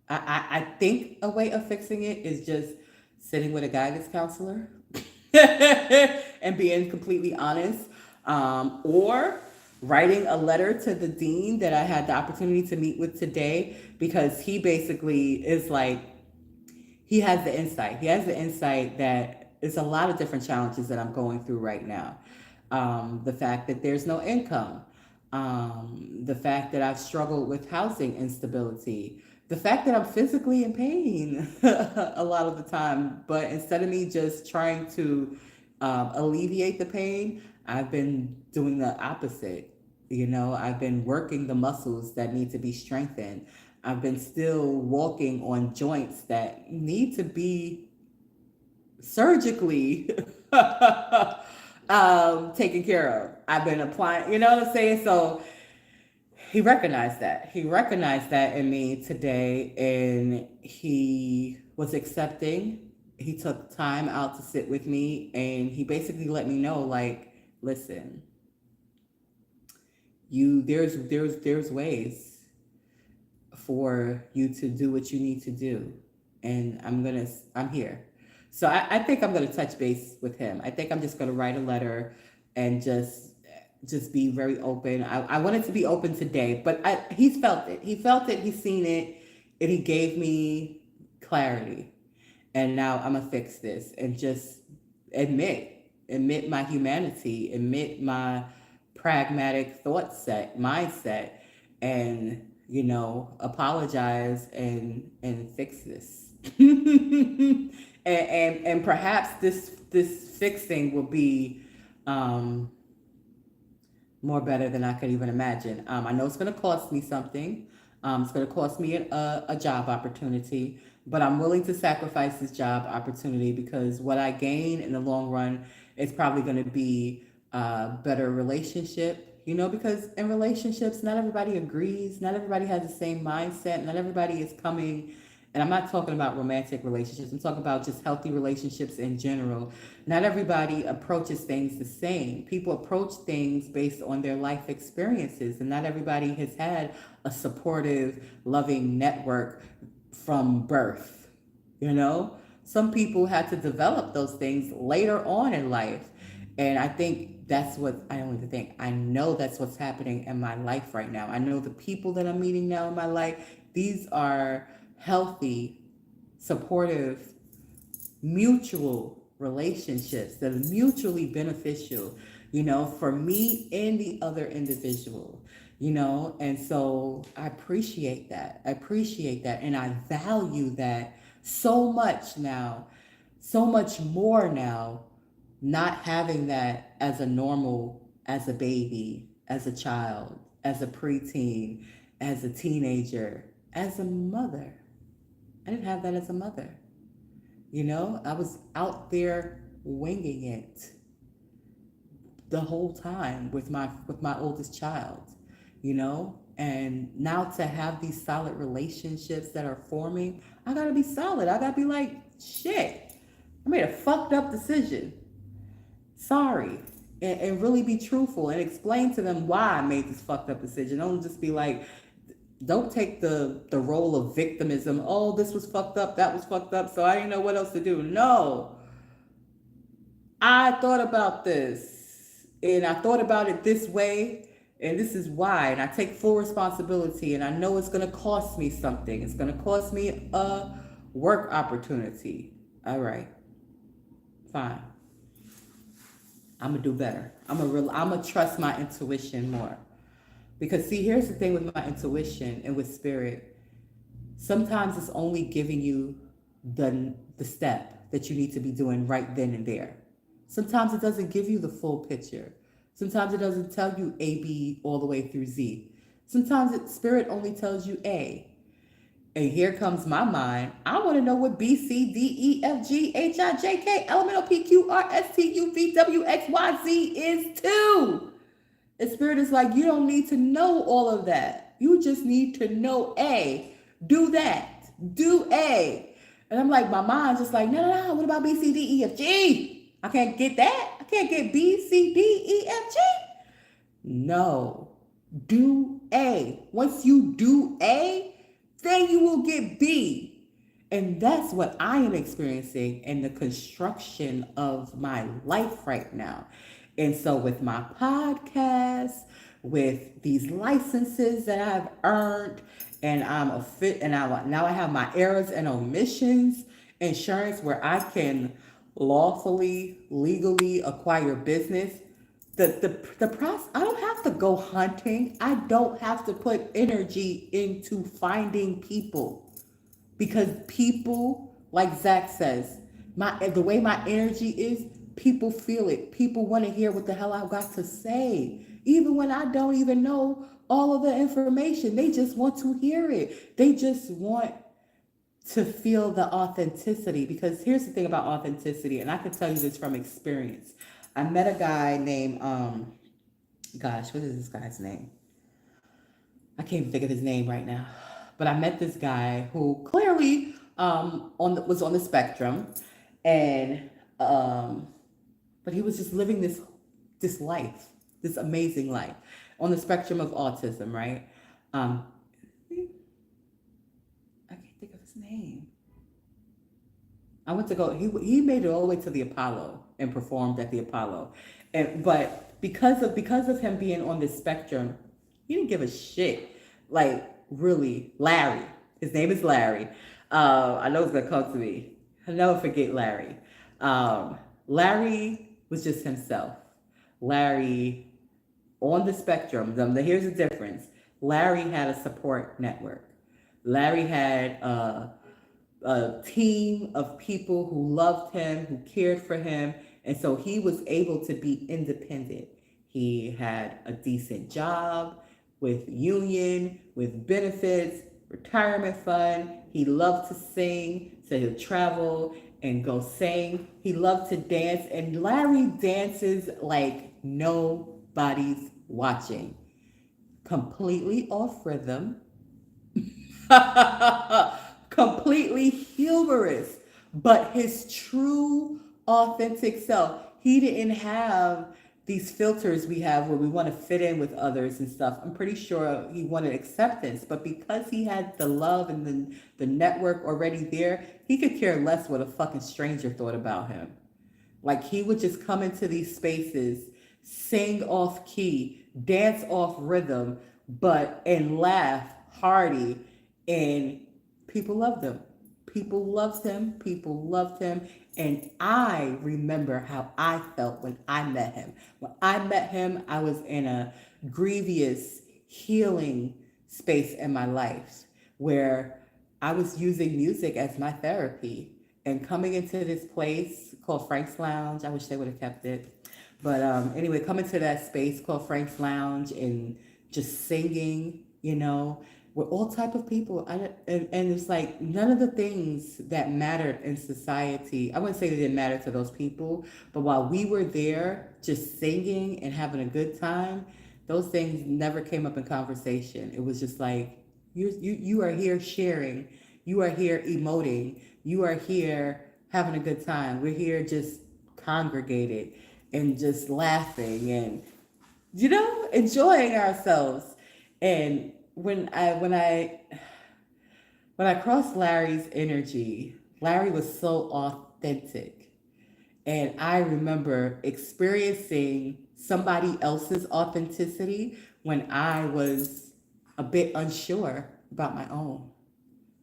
I think a way of fixing it is just sitting with a guidance counselor and being completely honest, or writing a letter to the dean that I had the opportunity to meet with today, because he basically is like, he has the insight. He has the insight that it's a lot of different challenges that I'm going through right now. The fact that there's no income, the fact that I've struggled with housing instability, the fact that I'm physically in pain a lot of the time. But instead of me just trying to alleviate the pain, I've been doing the opposite. I've been working the muscles that need to be strengthened. I've been still walking on joints that need to be surgically taken care of. I've been applying, you know what I'm saying? So he recognized that. He recognized that in me today, and he was accepting. He took time out to sit with me, and he basically let me know, like, listen, there's ways for you to do what you need to do, and I'm here. So I think I'm gonna touch base with him. I think I'm just gonna write a letter and just be very open. I wanted to be open today, but he's felt it. He felt it. He's seen it, and he gave me clarity. And now I'm gonna fix this and just admit my humanity, admit my pragmatic mindset, and apologize and fix this. and perhaps this fixing will be more better than I could even imagine. I know it's going to cost me something. It's going to cost me a job opportunity, but I'm willing to sacrifice this job opportunity because what I gain in the long run is probably going to be a better relationship. Because in relationships, not everybody agrees. Not everybody has the same mindset. Not everybody is coming. And I'm not talking about romantic relationships. I'm talking about just healthy relationships in general. Not everybody approaches things the same. People approach things based on their life experiences. And not everybody has had a supportive, loving network from birth. Some people had to develop those things later on in life. And I think I know that's what's happening in my life right now. I know the people that I'm meeting now in my life, these are healthy, supportive, mutual relationships that are mutually beneficial, for me and the other individual, and so I appreciate that. And I value that so much now, so much more now, not having that as a normal, as a baby, as a child, as a preteen, as a teenager, as a mother. I didn't have that as a mother. I was out there winging it the whole time with my oldest child, and now to have these solid relationships that are forming, I gotta be solid. I gotta be like, shit, I made a fucked up decision. Sorry. And really be truthful and explain to them why I made this fucked up decision. Don't just be like, don't take the role of victimism. Oh, this was fucked up, that was fucked up, so I didn't know what else to do. No. I thought about this and I thought about it this way and this is why, and I take full responsibility, and I know it's going to cost me something. It's going to cost me a work opportunity. All right. Fine. I'm going to do better. I'm going to trust my intuition more. Because see, here's the thing with my intuition and with spirit. Sometimes it's only giving you the step that you need to be doing right then and there. Sometimes it doesn't give you the full picture. Sometimes it doesn't tell you A, B, all the way through Z. Sometimes spirit only tells you A. And here comes my mind. I want to know what B, C, D, E, F, G, H, I, J, K, L, M, N, O, P, Q, R, S, T, U, V, W, X, Y, Z is too. And spirit is like, you don't need to know all of that. You just need to know A. Do that. Do A. And I'm like, my mind's just like, no. What about B, C, D, E, F, G? I can't get that. I can't get B, C, D, E, F, G. No. Do A. Once you do A, then you will get B. And that's what I am experiencing in the construction of my life right now. And so with my podcast, with these licenses that I've earned, and I'm a fit, and now I have my errors and omissions insurance where I can lawfully, legally acquire business. The process, I don't have to go hunting. I don't have to put energy into finding people, because people, like Zach says, the way my energy is, people feel it. People want to hear what the hell I've got to say. Even when I don't even know all of the information, they just want to hear it. They just want to feel the authenticity. Because here's the thing about authenticity, and I can tell you this from experience. I met a guy named, what is this guy's name? I can't even think of his name right now. But I met this guy who clearly was on the spectrum, and but he was just living this life, this amazing life on the spectrum of autism, right? I can't think of his name. I went to go. He made it all the way to the Apollo and performed at the Apollo, but because of him being on this spectrum, he didn't give a shit. Like, really, Larry. His name is Larry. I know it's gonna come to me. I'll never forget Larry. Larry was just himself. Larry on the spectrum. Here's the difference. Larry had a support network. Larry had a team of people who loved him, who cared for him, and so he was able to be independent. He had a decent job with union, with benefits, retirement fund. He loved to sing, so he'll travel and go sing. He loved to dance, and Larry dances like nobody's watching. Completely off rhythm. Completely humorous, but his true authentic self. He didn't have these filters we have where we want to fit in with others and stuff. I'm pretty sure he wanted acceptance, but because he had the love and the network already there, he could care less what a fucking stranger thought about him. Like, he would just come into these spaces, sing off key, dance off rhythm, and laugh hearty, and people loved him. People loved him. People loved him. And I remember how I felt when I met him. When I met him, I was in a grievous healing space in my life where I was using music as my therapy and coming into this place called Frank's Lounge. I wish they would have kept it. But anyway, coming to that space called Frank's Lounge and just singing, with all type of people. And it's like none of the things that mattered in society, I wouldn't say they didn't matter to those people, but while we were there just singing and having a good time, those things never came up in conversation. It was just like, you are here sharing, you are here emoting, you are here having a good time. We're here just congregated and just laughing and enjoying ourselves. And when I crossed Larry's energy, Larry was so authentic. And I remember experiencing somebody else's authenticity when I was a bit unsure about my own.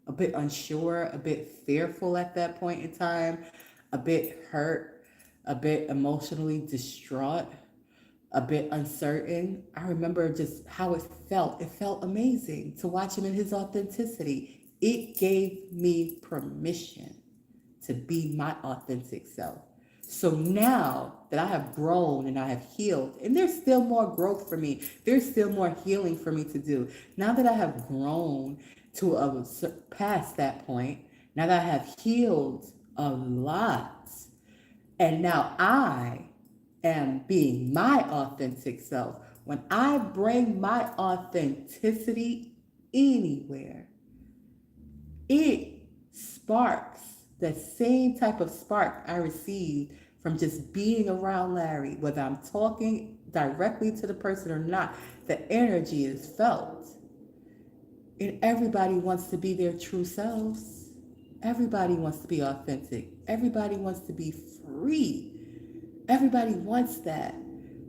A bit unsure, a bit fearful at that point in time, a bit hurt, a bit emotionally distraught, a bit uncertain. I remember just how it felt. It felt amazing to watch him in his authenticity. It gave me permission to be my authentic self. So now that I have grown and I have healed, and there's still more growth for me, there's still more healing for me to do. Now that I have grown to past that point, now that I have healed a lot, and now I am being my authentic self. When I bring my authenticity anywhere, it sparks the same type of spark I received from just being around Larry, whether I'm talking directly to the person or not. The energy is felt. And everybody wants to be their true selves. Everybody wants to be authentic. Everybody wants to be free. Everybody wants that.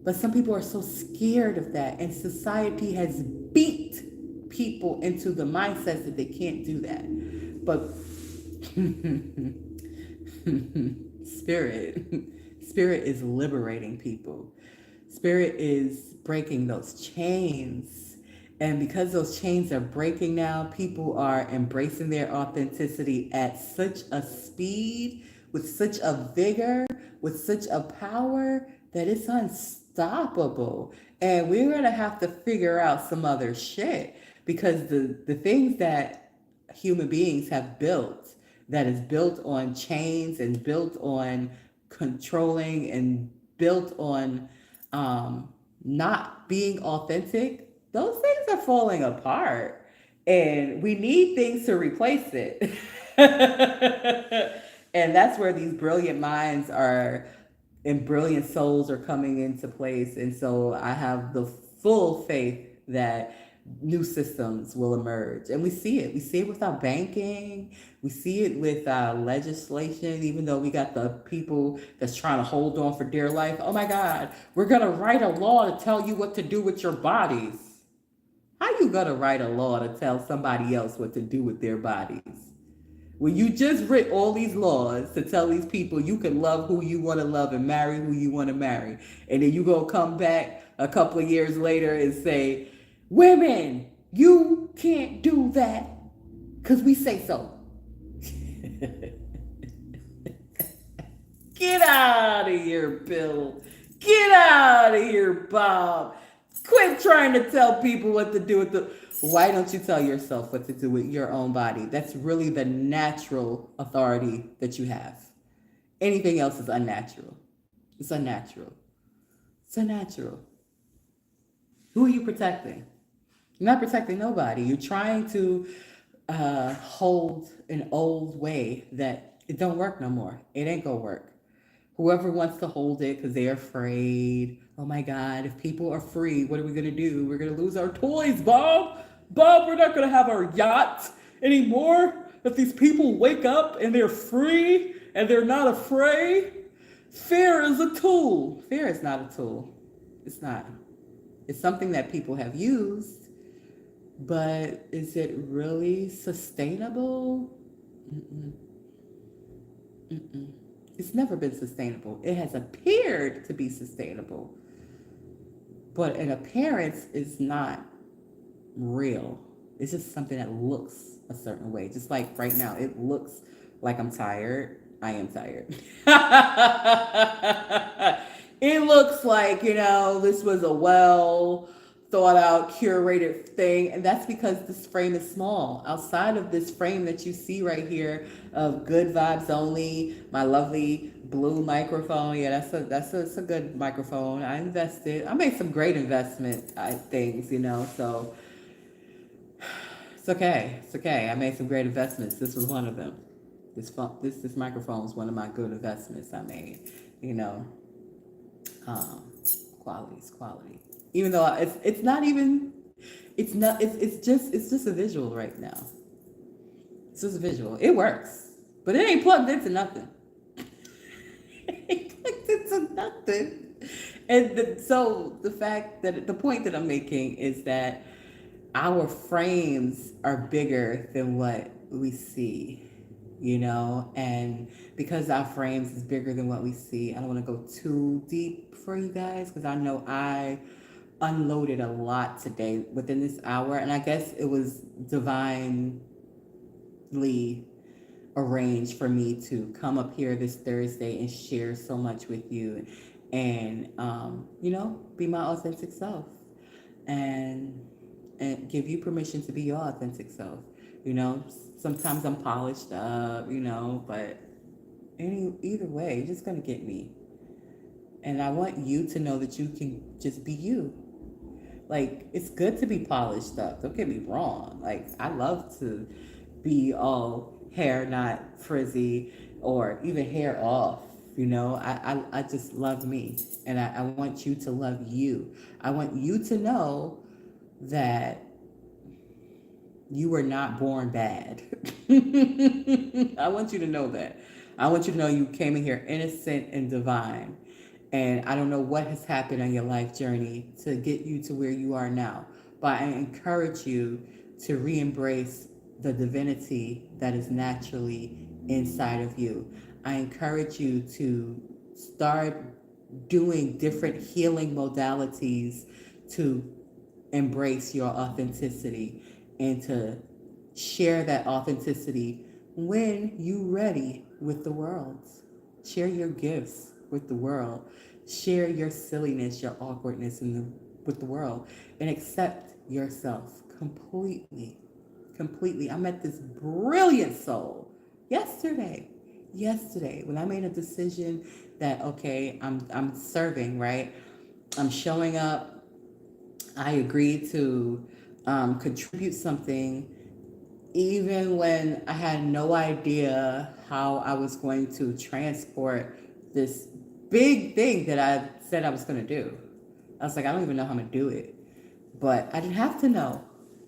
But some people are so scared of that. And society has beat people into the mindset that they can't do that. But Spirit is liberating people. Spirit is breaking those chains. And because those chains are breaking now, people are embracing their authenticity at such a speed, with such a vigor, with such a power that it's unstoppable. And we're going to have to figure out some other shit, because the things that human beings have built, that is built on chains and built on controlling and built on not being authentic, those things are falling apart. And we need things to replace it. And that's where these brilliant minds are and brilliant souls are coming into place. And so I have the full faith that new systems will emerge. And we see it. We see it with our banking. We see it with legislation, even though we got the people that's trying to hold on for dear life. Oh my God, we're going to write a law to tell you what to do with your bodies. How you going to write a law to tell somebody else what to do with their bodies? When you just writ all these laws to tell these people you can love who you want to love and marry who you want to marry. And then you go come back a couple of years later and say, women, you can't do that because we say so. Get out of here, Bill. Get out of here, Bob. Quit trying to tell people what to do with the... Why don't you tell yourself what to do with your own body? That's really the natural authority that you have. Anything else is unnatural. It's unnatural. It's unnatural. Who are you protecting? You're not protecting nobody. You're trying to hold an old way that it don't work no more. It ain't gonna work. Whoever wants to hold it because they're afraid. Oh my God, if people are free, what are we gonna do? We're gonna lose our toys, Bob. Bob, we're not gonna have our yacht anymore. If these people wake up and they're free and they're not afraid. Fear is a tool. Fear is not a tool. It's not. It's something that people have used, but is it really sustainable? Mm-mm. Mm-mm. It's never been sustainable. It has appeared to be sustainable, but an appearance is not real. It's just something that looks a certain way. Just like right now, it looks like I'm tired. I am tired. It looks like, this was a well thought out, curated thing. And that's because this frame is small. Outside of this frame that you see right here of good vibes only, my lovely blue microphone. Yeah, that's a good microphone. I invested. I made some great investment things, so it's okay. It's okay. I made some great investments. This was one of them. This microphone was one of my good investments I made. You know, quality's quality. Even though it's not even it's just a visual right now. It's just a visual. It works, but it ain't plugged into nothing. It ain't plugged into nothing. And so the point that I'm making is that our frames are bigger than what we see, and because our frames is bigger than what we see, I don't want to go too deep for you guys because I know I unloaded a lot today within this hour, and I guess it was divinely arranged for me to come up here this Thursday and share so much with you and be my authentic self and give you permission to be your authentic self. Sometimes I'm polished up, but either way, you're just gonna get me. And I want you to know that you can just be you. Like, it's good to be polished up. Don't get me wrong. Like, I love to be all hair not frizzy or even hair off. I just love me. And I want you to love you. I want you to know that you were not born bad. I want you to know that. I want you to know you came in here innocent and divine. And I don't know what has happened on your life journey to get you to where you are now. But I encourage you to re-embrace the divinity that is naturally inside of you. I encourage you to start doing different healing modalities to embrace your authenticity and to share that authenticity when you're ready with the world. Share your gifts with the world. Share your silliness, your awkwardness with the world, and accept yourself completely. Completely. I met this brilliant soul yesterday when I made a decision that, okay, I'm serving, right? I'm showing up. I agreed to contribute something even when I had no idea how I was going to transport this big thing that I said I was going to do. I was like, I don't even know how I'm going to do it. But I didn't have to know.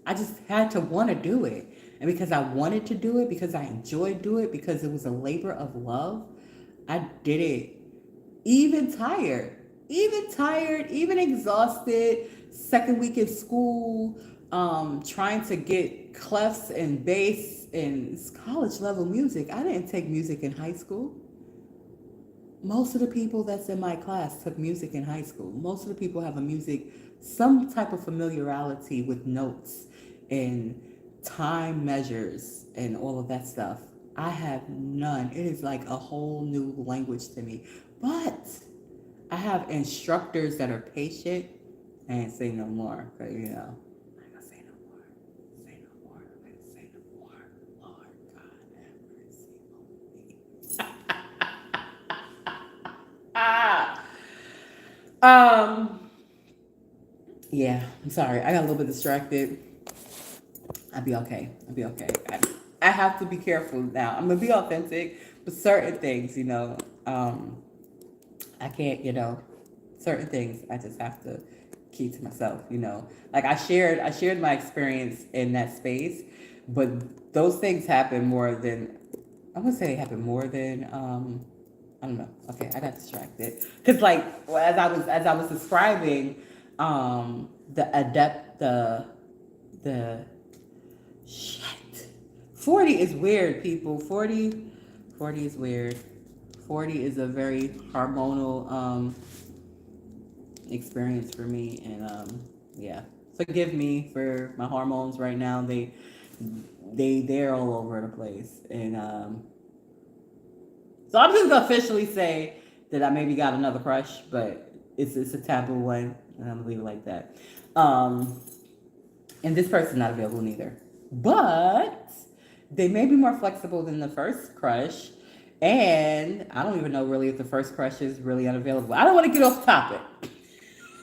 I just had to want to do it. And because I wanted to do it, because I enjoyed doing it, because it was a labor of love, I did it. Even tired, even exhausted, second week in school, trying to get clefs and bass and college level music. I didn't take music in high school. Most of the people that's in my class took music in high school. Most of the people have some type of familiarity with notes and time measures and all of that stuff. I have none. It is like a whole new language to me. But I have instructors that are patient. I ain't say no more, but I ain't gonna say no more. Say no more. I ain't say no more. Lord God, have mercy on me. Yeah, I'm sorry. I got a little bit distracted. I'll be okay. I have to be careful now. I'm gonna be authentic, but certain things, I can't, certain things I just have to keep to myself, Like I shared my experience in that space, but those things happen more than I would say they happen more than I don't know. Okay, I got distracted because like as I was describing the shit 40 is weird, people. 40 is weird. 40 is a very hormonal experience for me, and yeah. Forgive me for my hormones right now. They're all over the place, and so I'm just gonna officially say that I maybe got another crush, but it's a taboo one, and I'm gonna leave it like that. Um, and this person's not available neither, but they may be more flexible than the first crush. And I don't even know really if the first crush is really unavailable. I don't want to get off topic.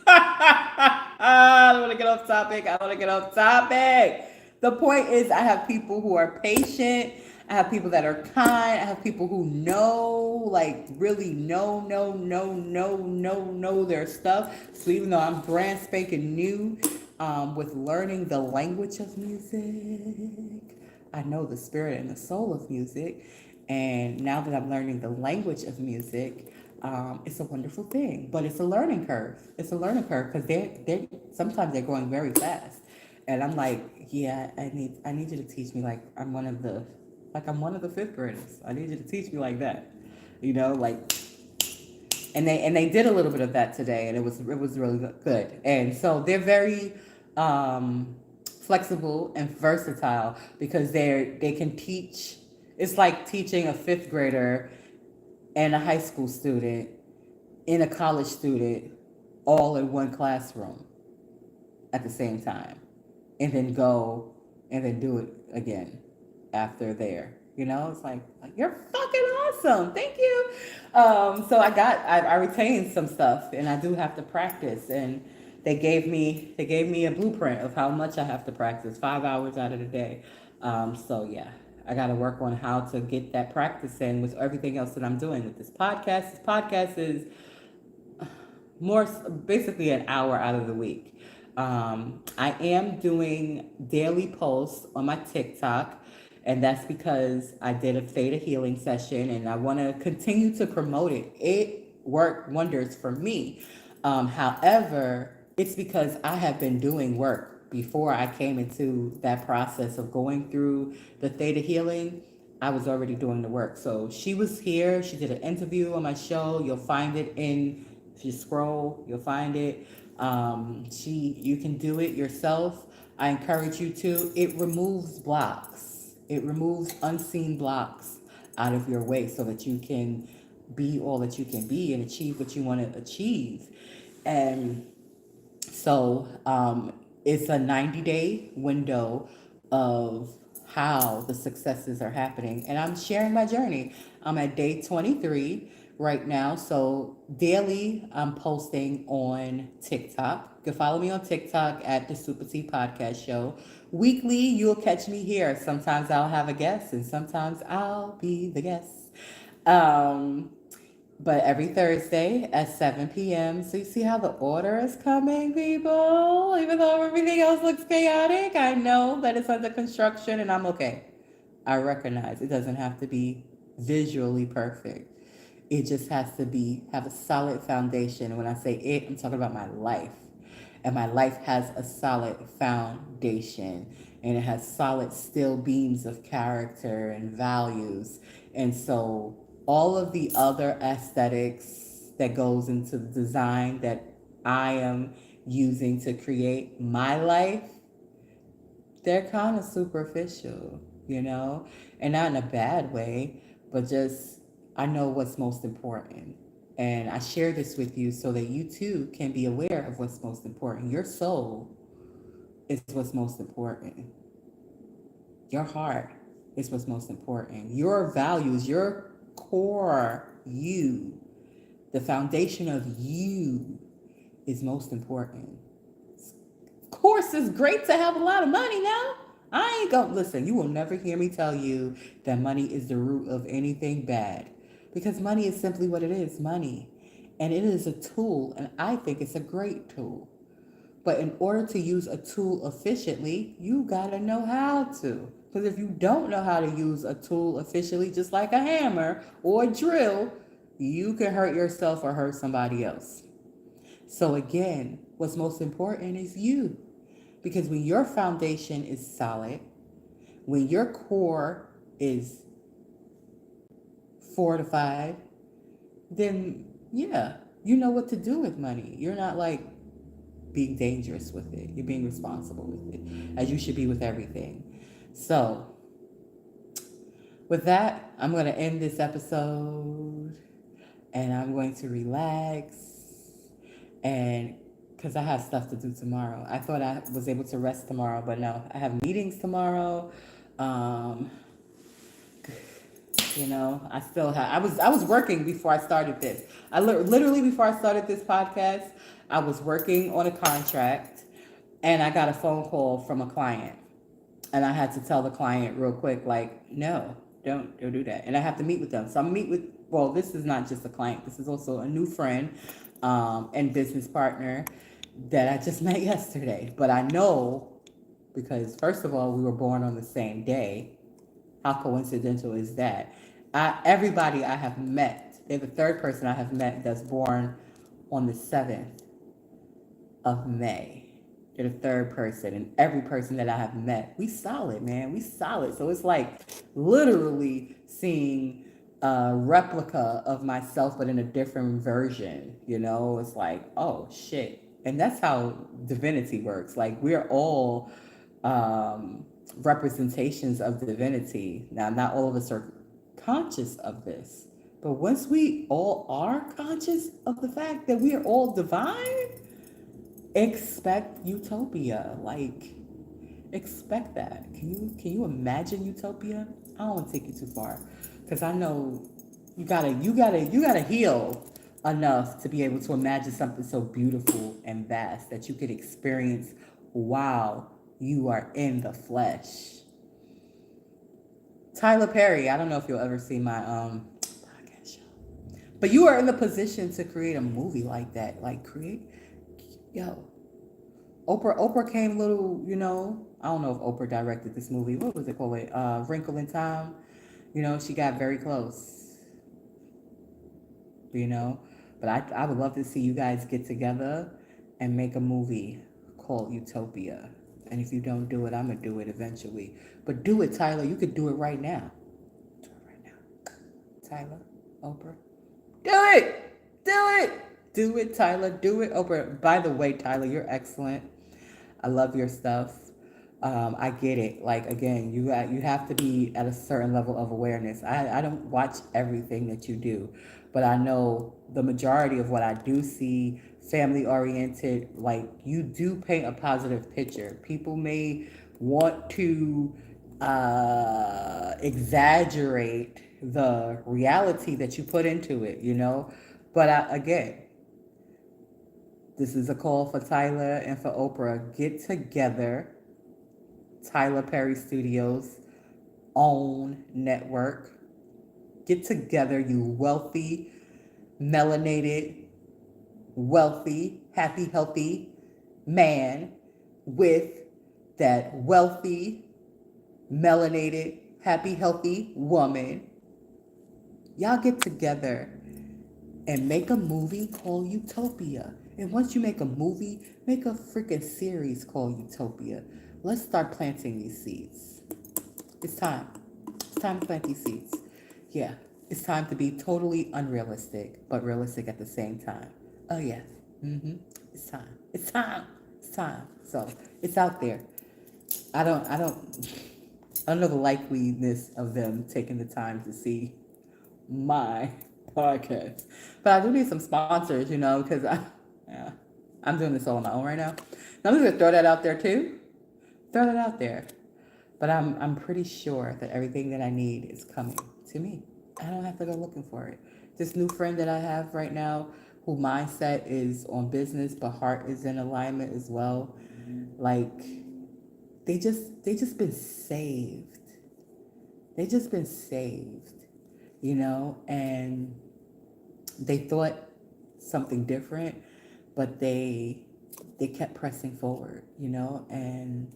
I don't want to get off topic. I want to get off topic. The point is, I have people who are patient. I have people that are kind. I have people who know, like, really know their stuff. So even though I'm brand spanking new with learning the language of music, I know the spirit and the soul of music. And now that I'm learning the language of music, it's a wonderful thing, but it's a learning curve. It's a learning curve because they sometimes they're going very fast, and I'm like, yeah, I need you to teach me like I'm one of the fifth graders. I need you to teach me like that, like. And they did a little bit of that today, and it was really good. And so they're very flexible and versatile because they can teach. It's like teaching a fifth grader and a high school student and a college student all in one classroom at the same time, and then go and then do it again after there. It's like you're fucking awesome. Thank you. So I retained some stuff, and I do have to practice. And they gave me a blueprint of how much I have to practice, 5 hours out of the day. So yeah, I got to work on how to get that practice in with everything else that I'm doing with this podcast. This podcast is more basically an hour out of the week. I am doing daily posts on my TikTok, and that's because I did a theta healing session, and I want to continue to promote it. It worked wonders for me. However, it's because I have been doing work before I came into that process of going through the theta healing. I was already doing the work. So she was here. She did an interview on my show. You'll find it if you scroll, you'll find it. You can do it yourself. I encourage you to. It removes blocks. It removes unseen blocks out of your way so that you can be all that you can be and achieve what you want to achieve. And so it's a 90-day window of how the successes are happening. And I'm sharing my journey. I'm at day 23 right now. So daily, I'm posting on TikTok. You can follow me on TikTok at TheSupaTea Podcast Show. Weekly, you'll catch me here. Sometimes I'll have a guest, and sometimes I'll be the guest. Um, but every Thursday at 7 p.m. So you see how the order is coming, people? Even though everything else looks chaotic, I know that it's under construction, and I'm okay. I recognize it doesn't have to be visually perfect. It just has to have a solid foundation. And when I say it, I'm talking about my life. And my life has a solid foundation, and it has solid steel beams of character and values. And so all of the other aesthetics that goes into the design that I am using to create my life, they're kind of superficial, and not in a bad way, but just I know what's most important. And I share this with you so that you too can be aware of what's most important. Your soul is what's most important. Your heart is what's most important. Your values, your core you, the foundation of you is most important. Of course, it's great to have a lot of money now. I ain't gonna listen. You will never hear me tell you that money is the root of anything bad, because money is simply what it is, money. And it is a tool, and I think it's a great tool. But in order to use a tool efficiently, you gotta know how to. Because if you don't know how to use a tool efficiently, just like a hammer or a drill, you can hurt yourself or hurt somebody else. So again, what's most important is you. Because when your foundation is solid, when your core is 4 to 5, then yeah, you know what to do with money. You're not like being dangerous with it. You're being responsible with it, as you should be with everything. So, with that, I'm going to end this episode and I'm going to relax and because I have stuff to do tomorrow. I thought I was able to rest tomorrow, but no, I have meetings tomorrow. Um, I still have. I was working before I started this. Literally before I started this podcast, I was working on a contract, and I got a phone call from a client, and I had to tell the client real quick, like, no, don't do that, and I have to meet with them. So I'm meet with. Well, this is not just a client. This is also a new friend, and business partner that I just met yesterday. But I know because first of all, we were born on the same day. How coincidental is that? Everybody I have met, they're the third person I have met that's born on the 7th of May. They're the third person, and every person that I have met, we solid, man. We solid. So it's like literally seeing a replica of myself, but in a different version. It's like, oh shit. And that's how divinity works. Like we're all representations of divinity. Now, not all of us are conscious of this, but once we all are conscious of the fact that we are all divine, expect utopia. Like, expect that. Can you imagine utopia? I don't want to take you too far, because I know you gotta heal enough to be able to imagine something so beautiful and vast that you could experience while you are in the flesh. Tyler Perry, I don't know if you'll ever see my podcast show, but you are in the position to create a movie like that. Like yo, Oprah came little, I don't know if Oprah directed this movie. What was it called? Wrinkle in Time. She got very close. you know. But I would love to see you guys get together and make a movie called Utopia. And if you don't do it, I'm going to do it eventually. But do it, Tyler. You could do it right now. Do it right now. Tyler, Oprah. Do it! Do it! Do it, Tyler. Do it, Oprah. By the way, Tyler, you're excellent. I love your stuff. I get it. Like again, you have to be at a certain level of awareness. I don't watch everything that you do, but I know the majority of what I do see, family oriented. Like you do paint a positive picture. People may want to exaggerate the reality that you put into it, But again, this is a call for Tyler and for Oprah. Get together. Tyler Perry Studios own network. Get together, you wealthy, melanated, wealthy, happy, healthy man with that wealthy, melanated, happy, healthy woman. Y'all get together and make a movie called Utopia. And once you make a movie, make a freaking series called Utopia. Let's start planting these seeds. It's time. It's time to plant these seeds. Yeah, it's time to be totally unrealistic, but realistic at the same time. Oh, yeah. It's time. It's time. It's time. So it's out there. I don't know the likeliness of them taking the time to see my podcast. But I do need some sponsors, because I'm doing this all on my own right now. Now I'm just gonna throw that out there too. Throw that out there. But I'm pretty sure that everything that I need is coming to me. I don't have to go looking for it. This new friend that I have right now, who mindset is on business, but heart is in alignment as well. Like they just been saved. They just been saved, and they thought something different, but they kept pressing forward, and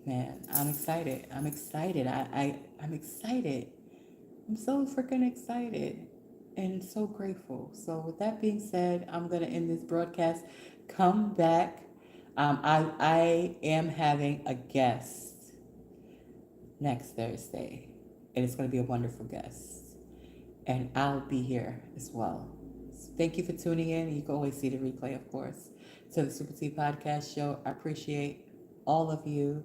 man, I'm excited. I'm excited. I'm excited. I'm so freaking excited and so grateful. So with that being said, I'm gonna end this broadcast. Come back. I am having a guest next Thursday. And it's going to be a wonderful guest. And I'll be here as well. So thank you for tuning in. You can always see the replay, of course, to the Super Tea Podcast Show. I appreciate all of you.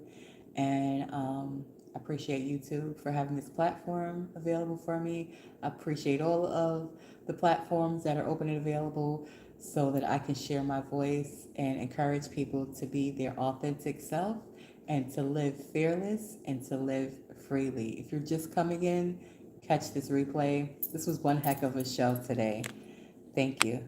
And I appreciate YouTube for having this platform available for me. I appreciate all of the platforms that are open and available so that I can share my voice and encourage people to be their authentic self and to live fearless and to live freely. If you're just coming in, catch this replay. This was one heck of a show today. Thank you.